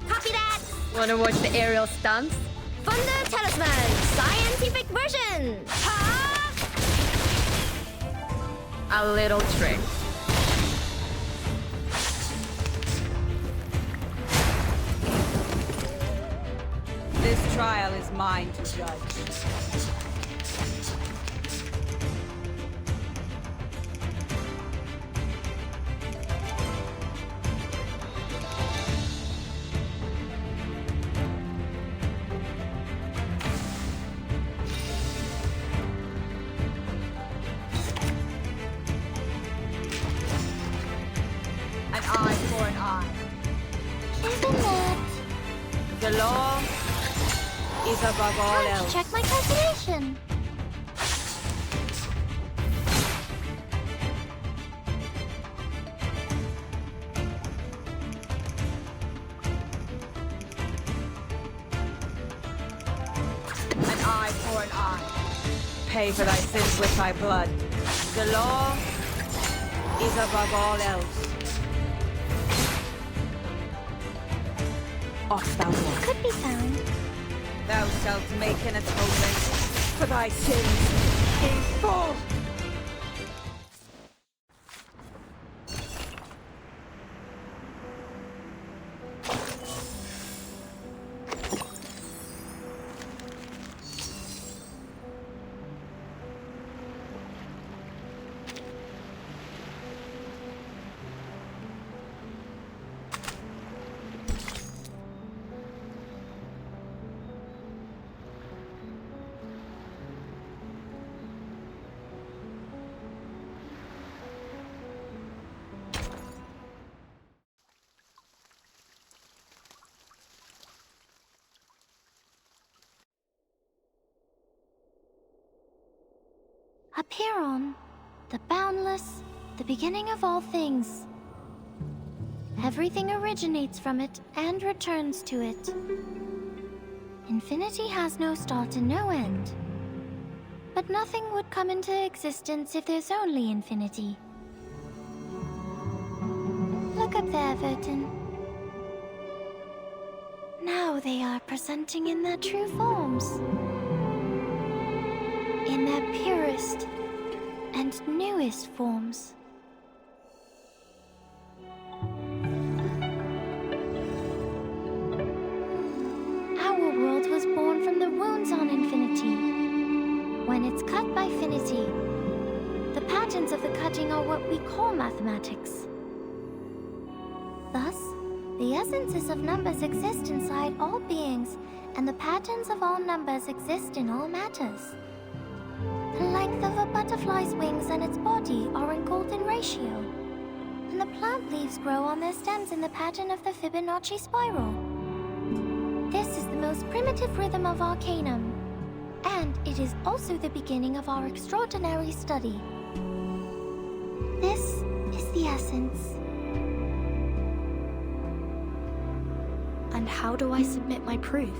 Copy that. Wanna watch the aerial stunts? Thunder Talisman, scientific version. Ha! A little trick. This trial is mine to judge. An eye for an eye. Isn't it? The law is above all Time to else. check my calculation. An eye for an eye. Pay for thy sins with thy blood. The law is above all else. Off thou walk. Could be found. Thou shalt make an atonement for thy sins in full. Apeiron, the boundless, the beginning of all things. Everything originates from it and returns to it. Infinity has no start and no end. But nothing would come into existence if there's only infinity. Look up there, Vertin. Now they are presenting in their true forms. In their purest and newest forms. Our world was born from the wounds on infinity. When it's cut by finity, the patterns of the cutting are what we call mathematics. Thus, the essences of numbers exist inside all beings, and the patterns of all numbers exist in all matters. The length of a butterfly's wings and its body are in golden ratio, and the plant leaves grow on their stems in the pattern of the Fibonacci spiral. This is the most primitive rhythm of Arcanum, and it is also the beginning of our extraordinary study. This is the essence. And how do I submit my proof?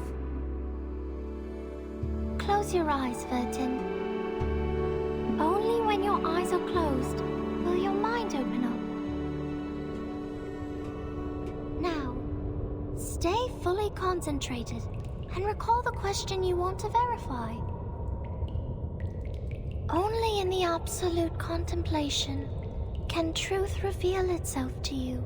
Close your eyes, Vertin. Only when your eyes are closed will your mind open up. Now, stay fully concentrated and recall the question you want to verify. Only in the absolute contemplation can truth reveal itself to you.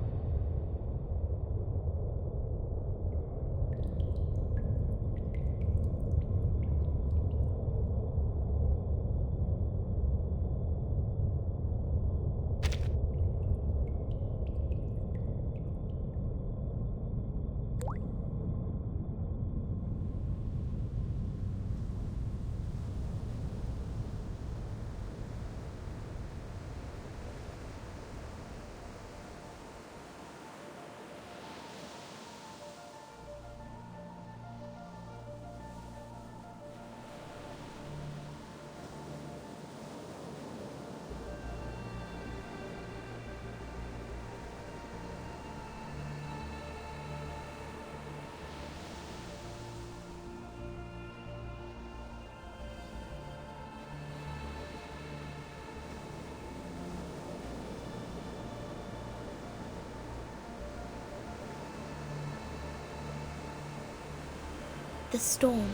The storm,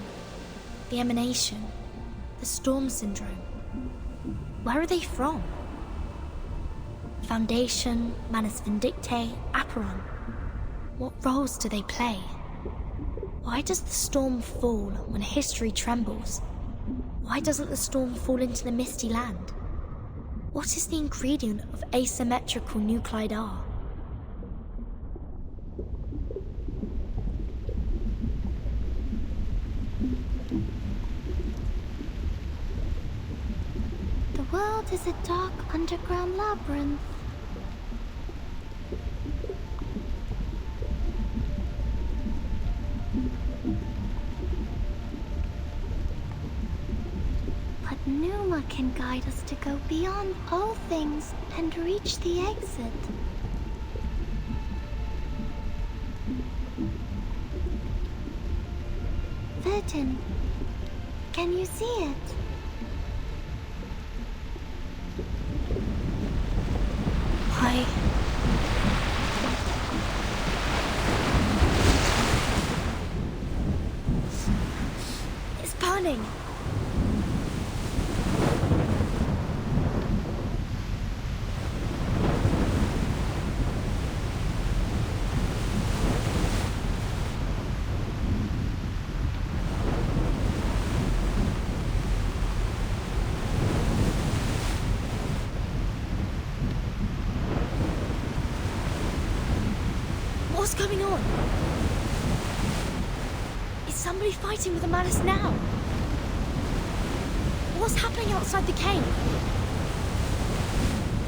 the emanation, the storm syndrome. Where are they from? Foundation, Manus Vindictae, Aperon. What roles do they play? Why does the storm fall when history trembles? Why doesn't the storm fall into the misty land? What is the ingredient of asymmetrical nuclide R? The world is a dark underground labyrinth. But Numa can guide us to go beyond all things and reach the exit. Virgin, can you see it? Why? It's burning! What's going on? Is somebody fighting with the Manus now? What's happening outside the cave?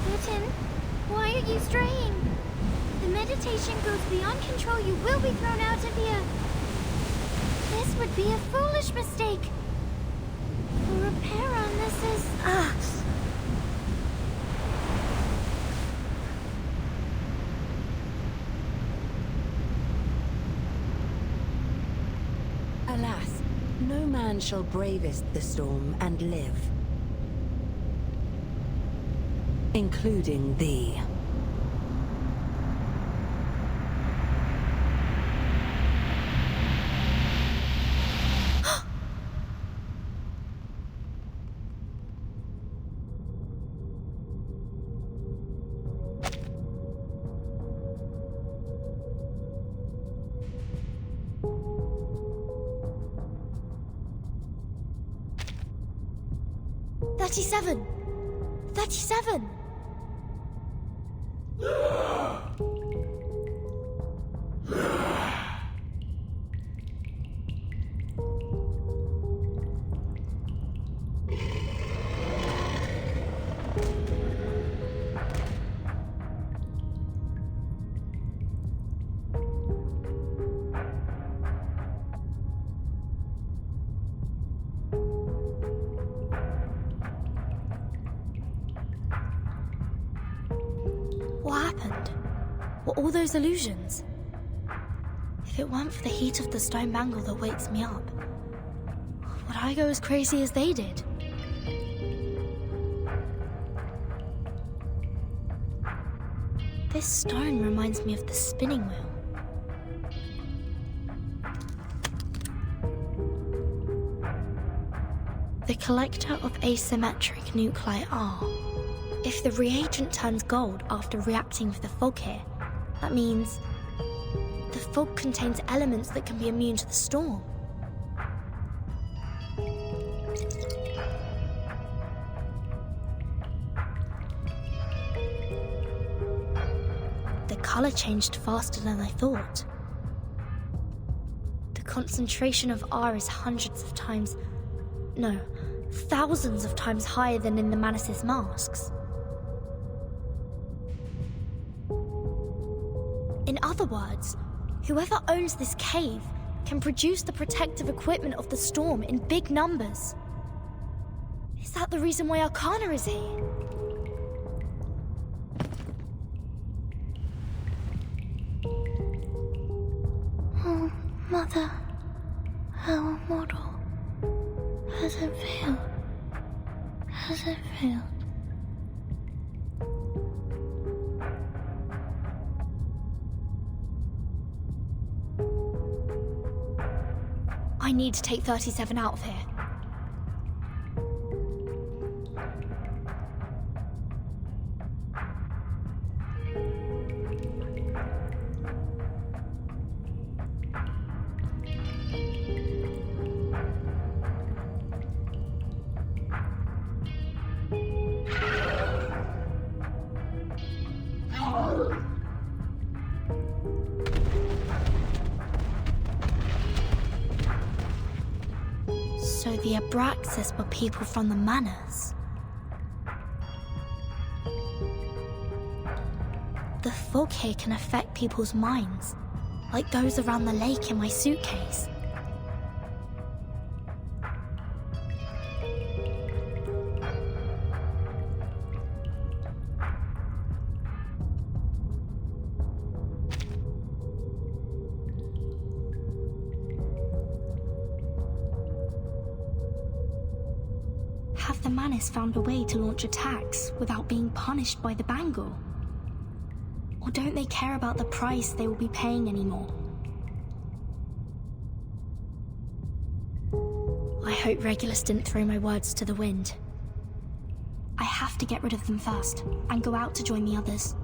Putin, why are you straying? The meditation goes beyond control. You will be thrown out of here. This would be a foolish mistake. For Reparon, this is... Alas, no man shall bravest the storm and live. Including thee. "37! 37! What happened? Were all those illusions? If it weren't for the heat of the stone bangle that wakes me up, would I go as crazy as they did? This stone reminds me of the spinning wheel. The collector of asymmetric nuclei R. If the reagent turns gold after reacting with the fog here, that means the fog contains elements that can be immune to the storm. The color changed faster than I thought. The concentration of R is hundreds of times, no, thousands of times higher than in the Manus' masks. In other words, whoever owns this cave can produce the protective equipment of the storm in big numbers. Is that the reason why Arcana is here? Oh, Mother, our model. Has it failed? Has it failed? I need to take 37 out of here. So the Abraxas were people from the manors. The fog here can affect people's minds, like those around the lake in my suitcase. Have the Manus found a way to launch attacks without being punished by the Bangle? Or don't they care about the price they will be paying anymore? I hope Regulus didn't throw my words to the wind. I have to get rid of them first, and go out to join the others.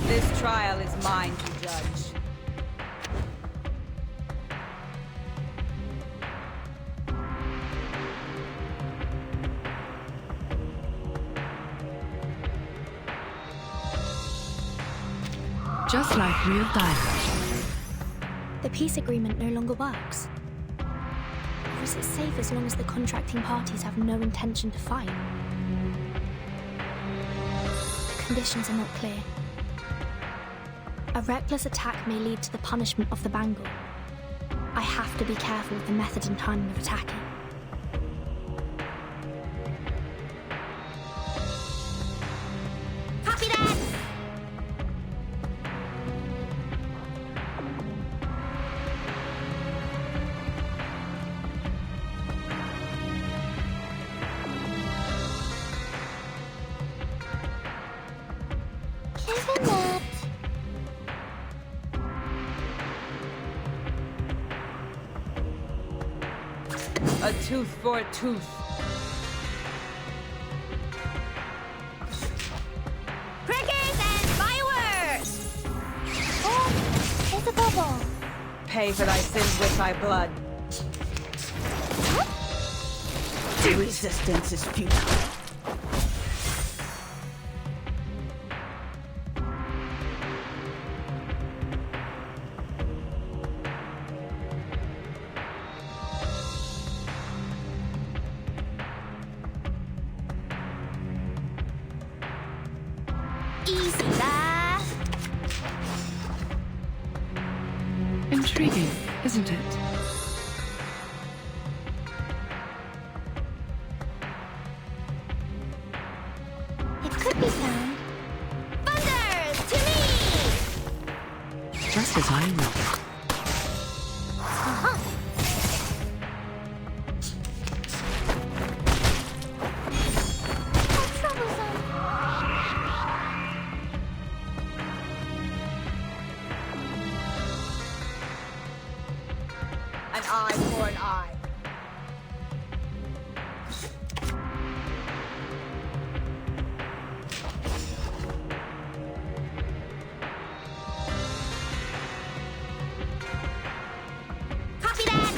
This trial is mine to judge. Just like real diamonds. The peace agreement no longer works. Or is it safe as long as the contracting parties have no intention to fight? The conditions are not clear. A reckless attack may lead to the punishment of the Bangle. I have to be careful with the method and timing of attacking. Copy that! Given that. A tooth for a tooth. Crickets and fireworks! Oh, there's a bubble. Pay for thy sins with thy blood. The resistance is futile. Easy there. Intriguing, isn't it? It could be found. Thunders to me! Just as I will. Uh-huh. How troublesome. An eye for an eye. Copy that!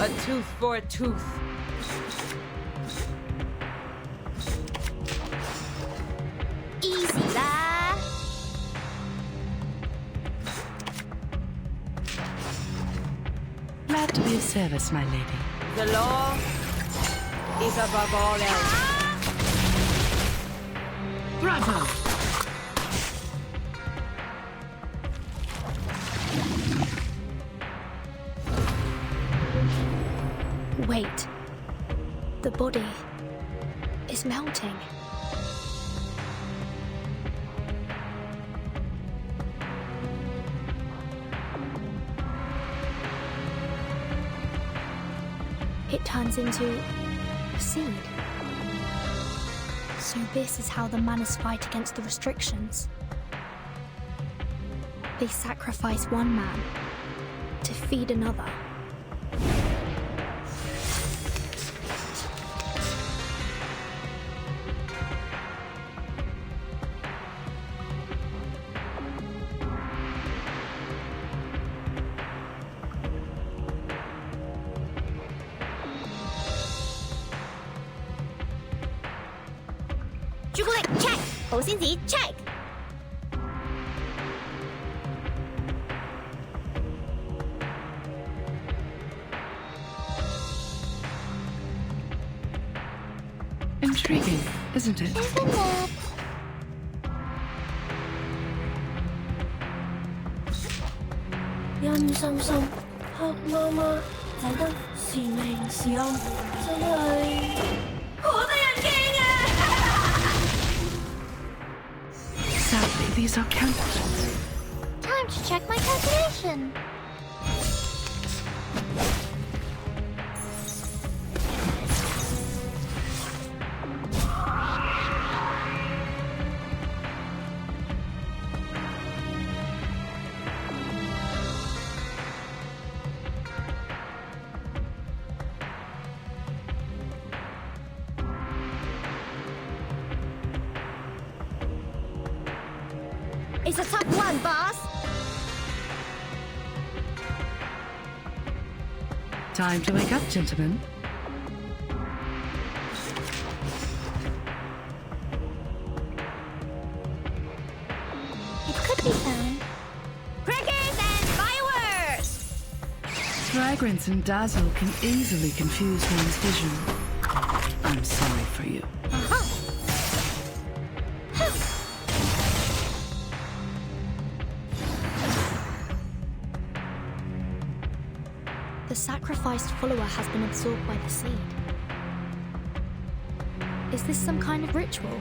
A tooth for a tooth. Easy lah. Glad to be of service, my lady. The law is above all else. Bravo! Wait. The body is melting. It turns into a seed. So this is how the Manners fight against the restrictions. They sacrifice one man to feed another. Check! 好先子 check! Intriguing, isn't it? Isn't it?陰森森、黑麻麻，睇得是明是暗，真係好得人驚啊！Sadly, these are counterfeits. Time to check my calculation. It's a tough one, boss! Time to wake up, gentlemen. It could be found. Crackers and fireworks! Fragrance and dazzle can easily confuse one's vision. I'm sorry for you. The sacrificed follower has been absorbed by the seed. Is this some kind of ritual?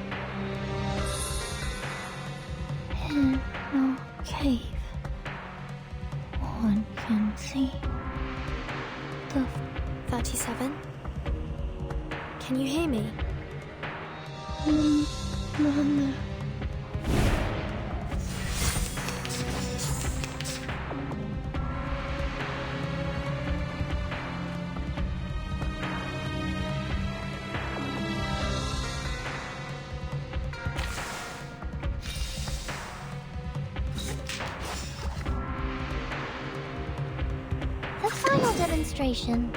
In no cave, one can see the 37? Can you hear me? Mother. The final demonstration.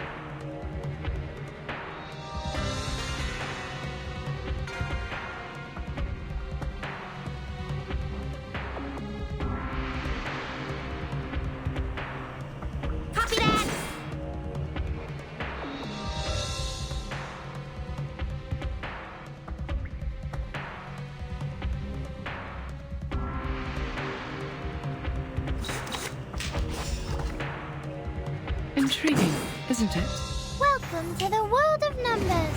Copy that! Intriguing, isn't it? Welcome to the world of numbers.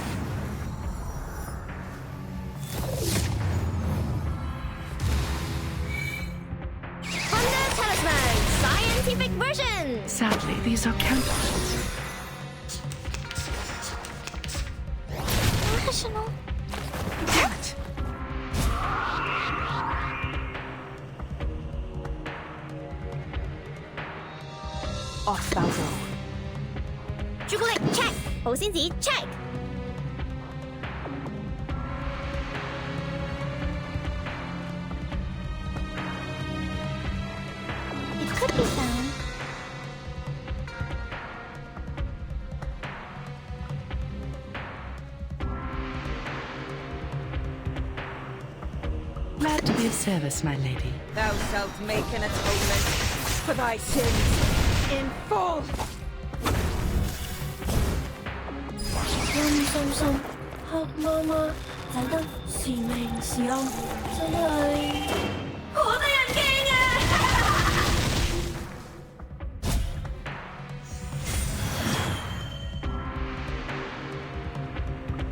Thunder Talisman! Scientific version! Sadly, these are counterfeits. Rational. Damn it! Off thou go. 朱古力 check! 好先子 check! It could be found. Glad to be of service, my lady. Thou shalt make an atonement for thy sins in full. 陰森森，黑媽媽，睇得是明是暗，真係好得人驚啊！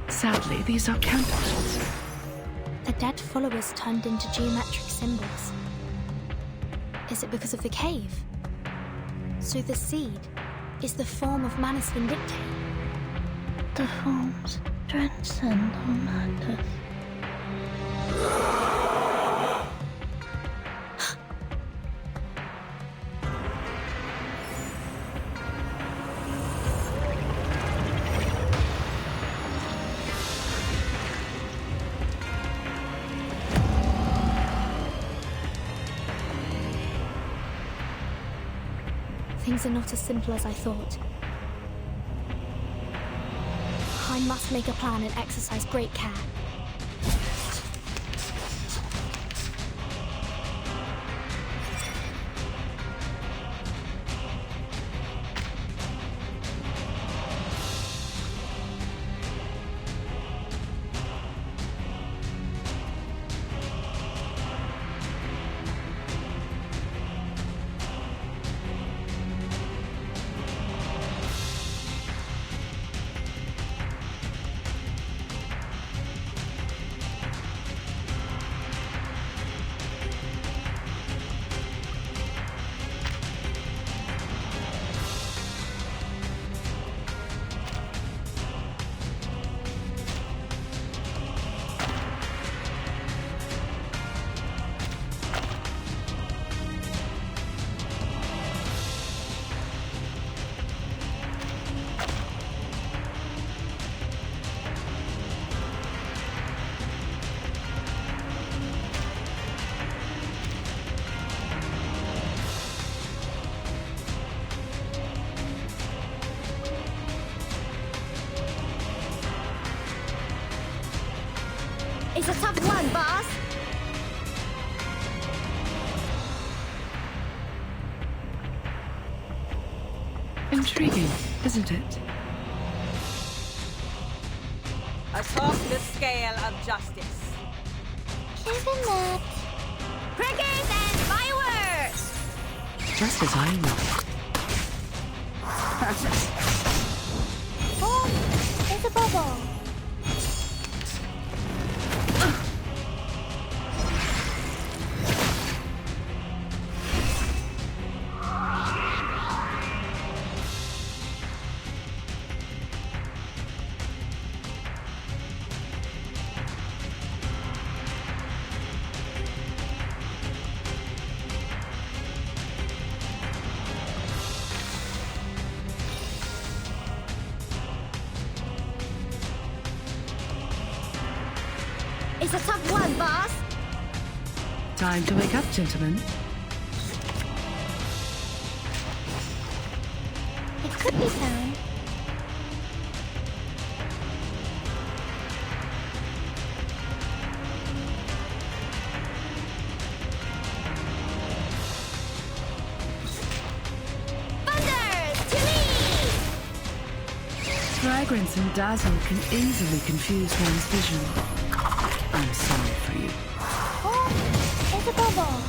Sadly, these are counterfeits. The dead followers turned into geometric symbols. Is it because of the cave? So the seed is the form of Manus Vindicte. The forms transcend all matters. Things are not as simple as I thought. I must make a plan and exercise great care. It's a tough one, boss. Intriguing, isn't it? Atop the scale of justice. Given that. Crickets and fireworks! Just as I know. Oh, there's a bubble. It's a tough one, boss. Time to wake up, gentlemen. It could be found. Fragrance and dazzle can easily confuse one's vision. I'm sorry for you. Oh, there's a bubble.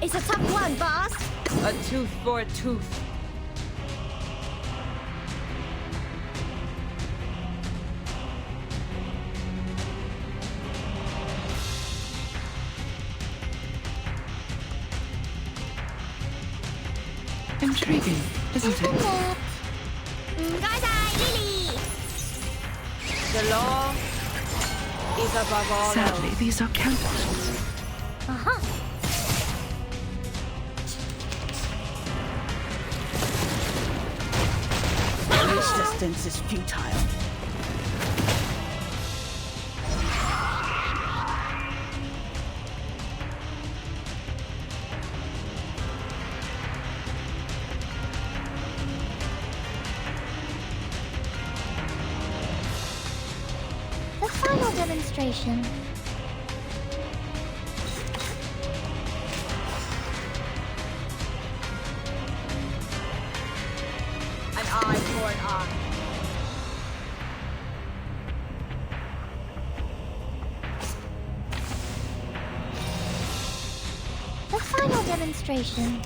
It's a tough one, boss. A tooth for a tooth. Intriguing, isn't it? Lily. The law is above all Sadly, else. these are counterfeits. Uh-huh. Malicious resistance is futile. The final demonstration. An eye for an eye. The final demonstration.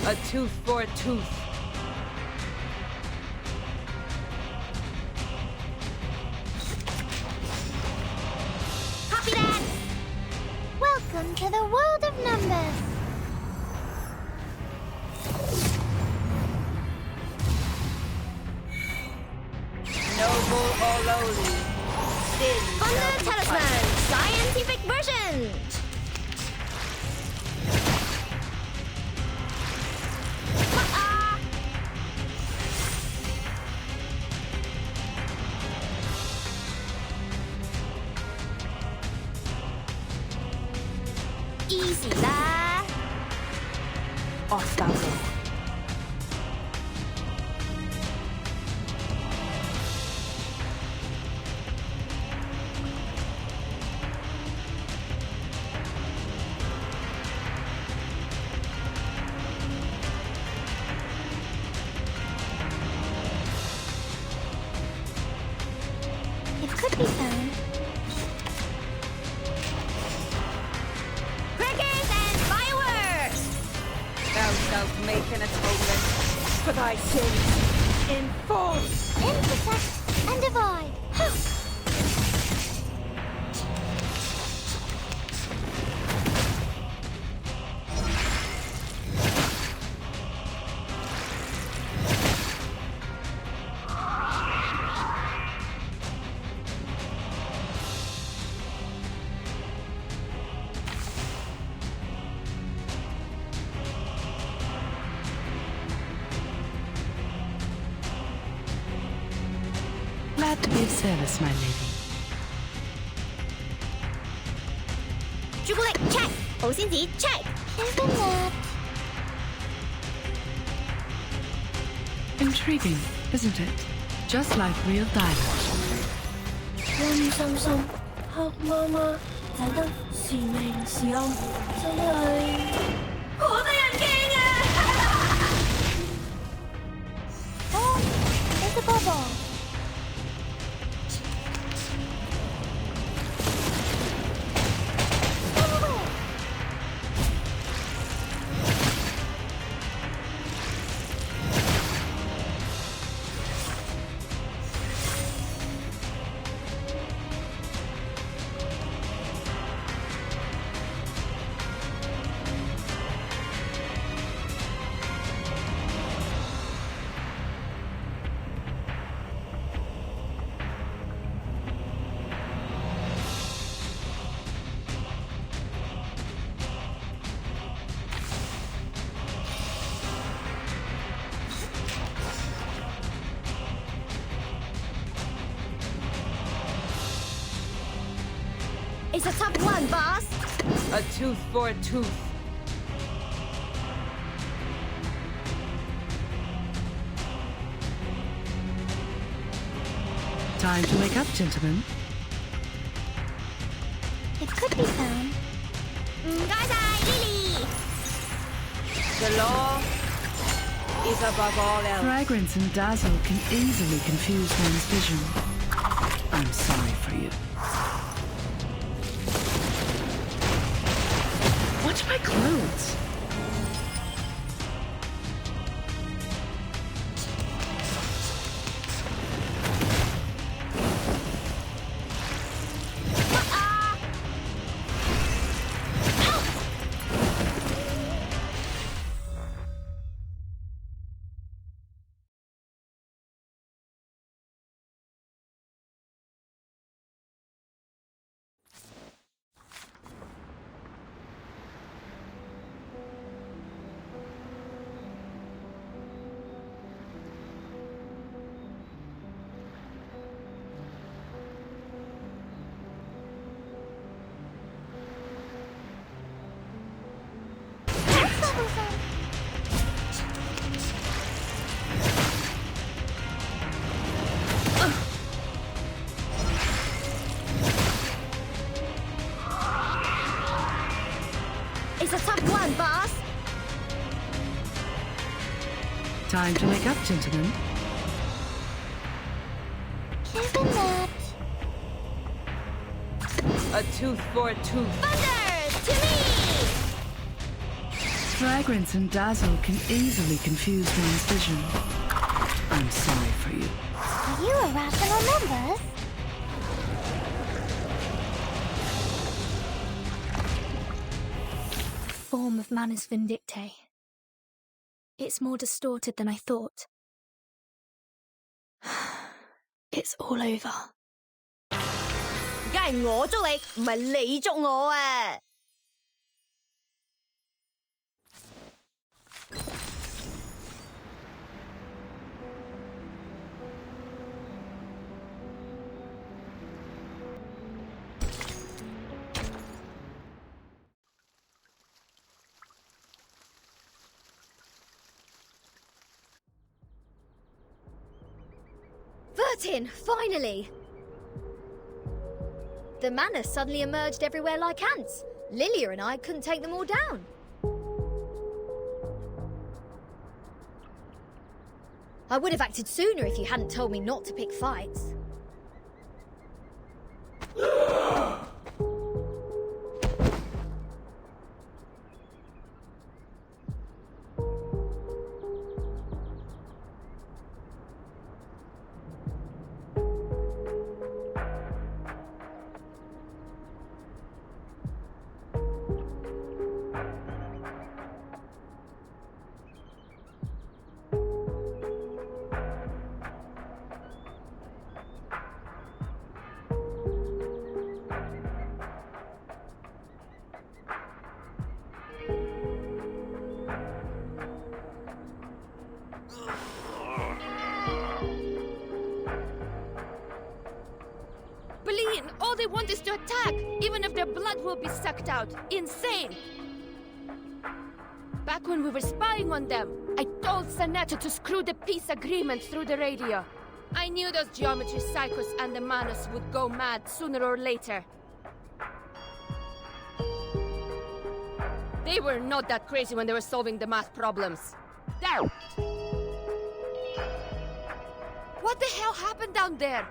A tooth for a tooth. Copy that! Welcome to the world of numbers. Noble or lowly. Sin Thunder Talisman, scientific version! Easy lah. Off thou go. It could be found. Crackers and fireworks! Thou shalt make an atonement for thy sins in full. Intersect and divide. Glad to be of service, my lady. 朱古力 check， 保鮮紙 check。 Isn't that? Intriguing, isn't it? Just like real diamond. 陰森森，黑麻麻，睇得是明是暗，真係好得人驚啊Oh, there's a bubble. It's a tough one, boss. A tooth for a tooth. Time to wake up, gentlemen. It could be found. 唔該晒，Lily。 The law is above all else. Fragrance and dazzle can easily confuse one's vision. I'm sorry for you. Watch my clothes. Time to wake up, gentlemen. Given that... A tooth for a tooth. Thunder! To me! Fragrance and dazzle can easily confuse one's vision. I'm sorry for you. Are you irrational numbers? The form of Manus Vindictae. It's more distorted than I thought. It's all over. 梗係我捉你，唔係你捉我啊！Vertin, finally! The manor suddenly emerged everywhere like ants. Lilia and I couldn't take them all down. I would have acted sooner if you hadn't told me not to pick fights. All they want is to attack, even if their blood will be sucked out. Insane! Back when we were spying on them, I told Sanetta to screw the peace agreement through the radio. I knew those geometry psychos and the Manus would go mad sooner or later. They were not that crazy when they were solving the math problems. There! What the hell happened down there?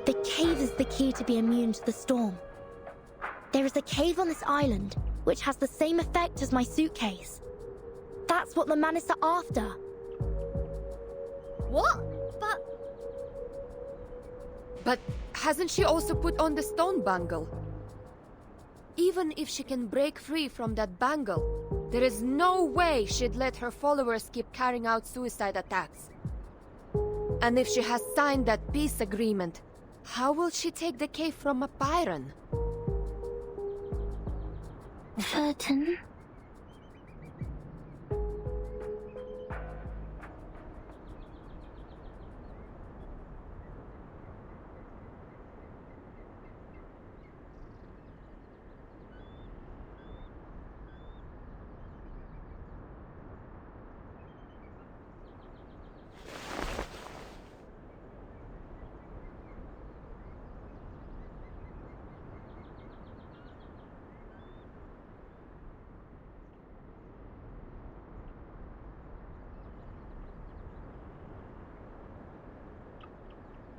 The cave is the key to be immune to the storm. There is a cave on this island, which has the same effect as my suitcase. That's what the Manus are after. What? But hasn't she also put on the stone bangle? Even if she can break free from that bangle, there is no way she'd let her followers keep carrying out suicide attacks. And if she has signed that peace agreement, how will she take the cave from a Byron? Vertin?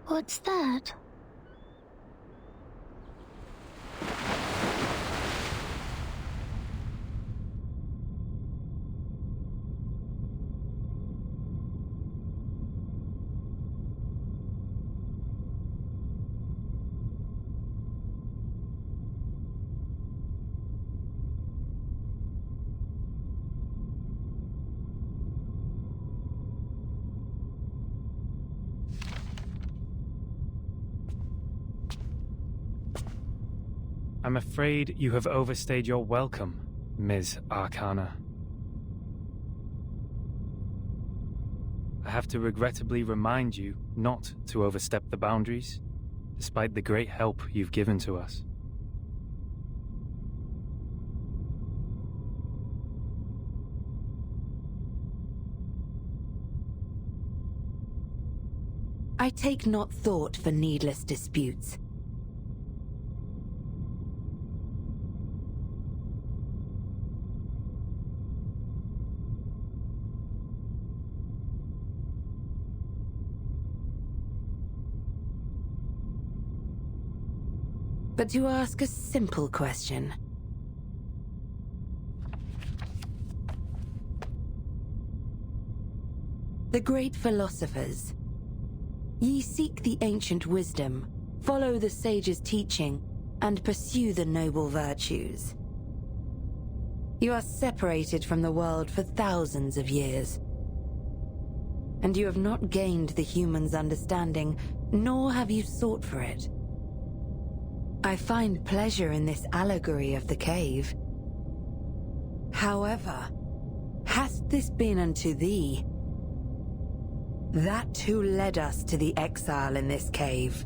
What's that? I'm afraid you have overstayed your welcome, Ms. Arcana. I have to regrettably remind you not to overstep the boundaries, despite the great help you've given to us. I take not thought for needless disputes. but to ask a simple question. The great philosophers. Ye seek the ancient wisdom, follow the sage's teaching, and pursue the noble virtues. You are separated from the world for thousands of years, and you have not gained the human's understanding, nor have you sought for it. I find pleasure in this allegory of the cave. However, hast this been unto thee? That who led us to the exile in this cave.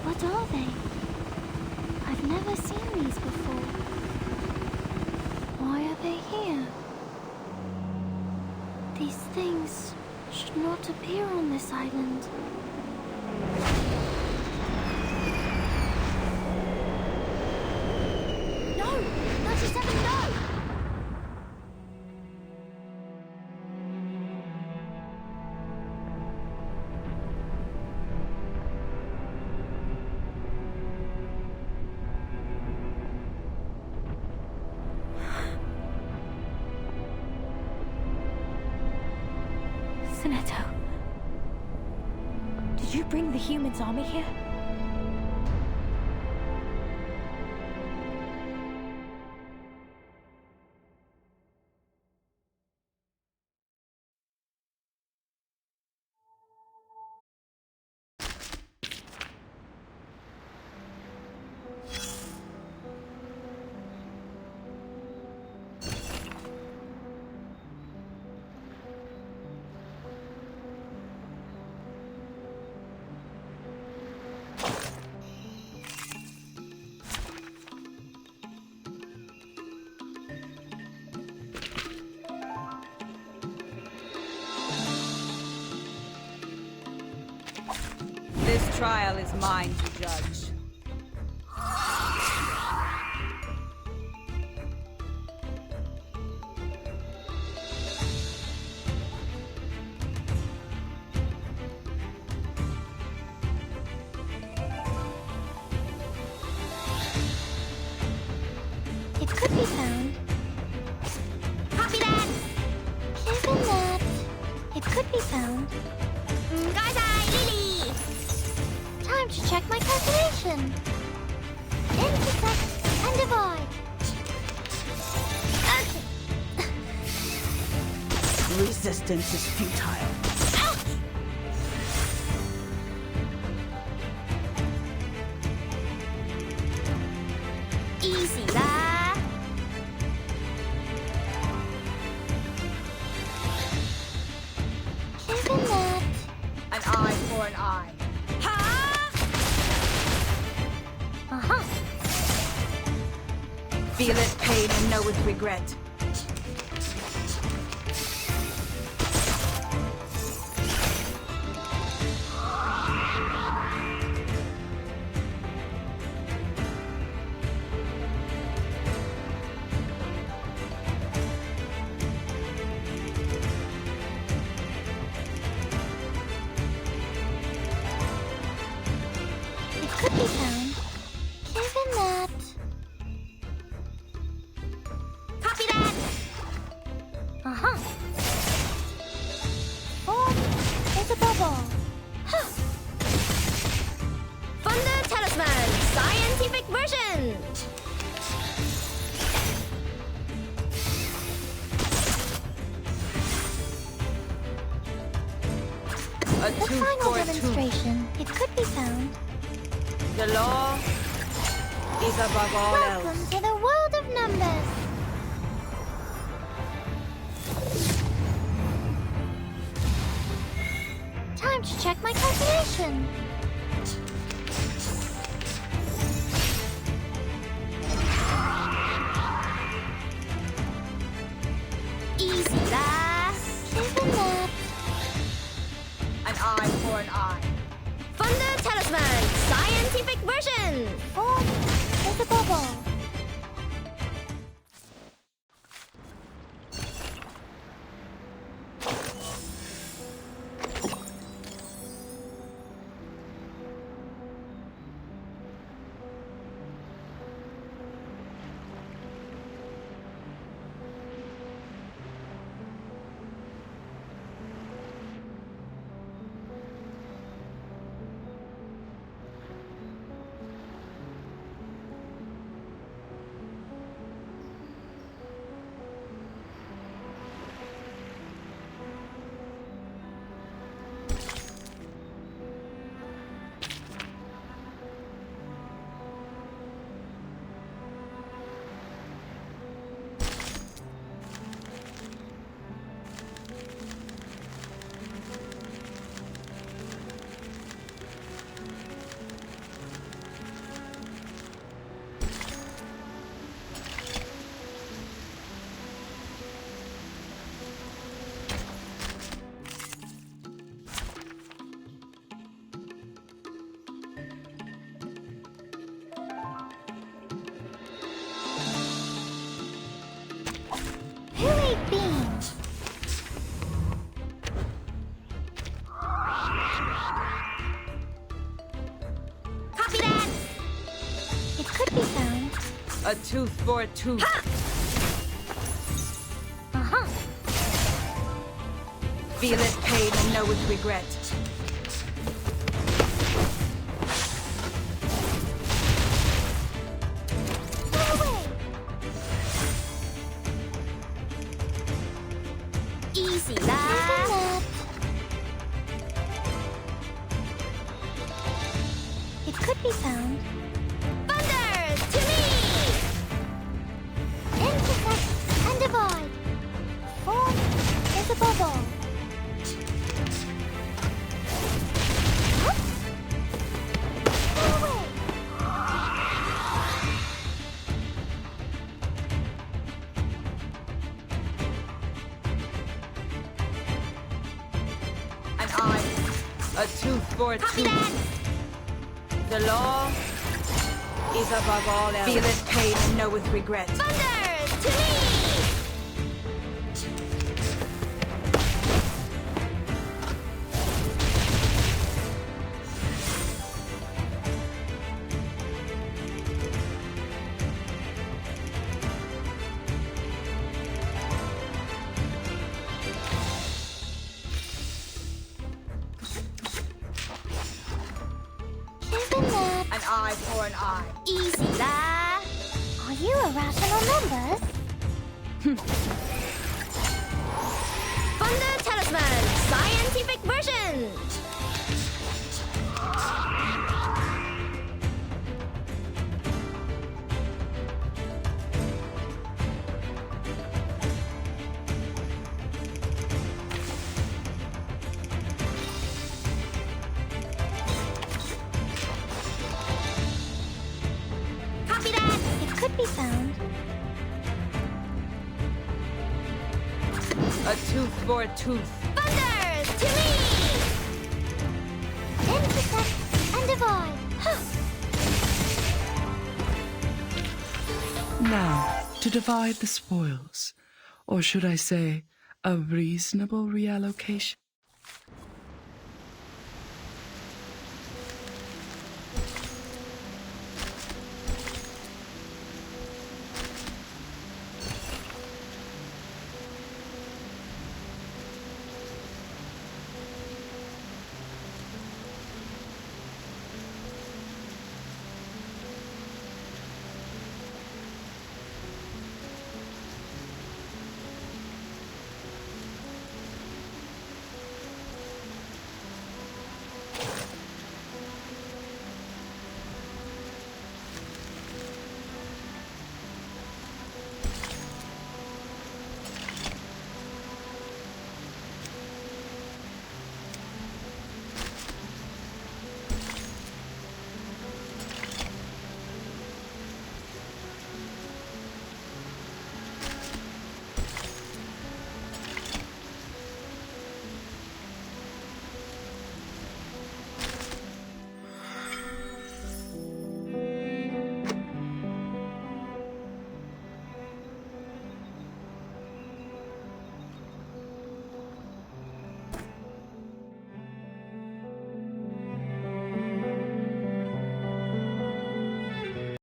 What are they? I've never seen these before. Why are they here? These things should not appear on this island. No! 37, no! Sinetto, did you bring the humans' army here? This trial is mine to judge. It could be found. Copy that! Given that, it could be found. Guy's eye, Lily! Time to check my calculation. Intersect and divide. Resistance is futile. Easy lah! Given that, An eye for an eye. uh-huh. Feel its pain and know its regret. It could be found. Given that, Copy that! uh-huh. Form is above all. Huh. Thunder Talisman, scientific version! A The tooth final for a tooth. demonstration. It could be found. The law is above all else. Welcome to the world of numbers. Time to check my calculation. Easy lah! Given that, An could be found. A tooth for a tooth. Uh-huh. Feel its pain and know its regret. Easy, lad. It could be found. Thunder to me! Intersect and divide. Form is above all. Huh? Go away. An eye, a tooth for a tooth. The law is above all else. Feel its pain and know its regret. Thunder to me! An eye for an eye. Easy, lad. Are you irrational numbers? Thunder Talisman, scientific version! Copy that. It could be found. A tooth for a tooth. Thunder to me! Intersect and divide. Now, to divide the spoils, or should I say, a reasonable reallocation.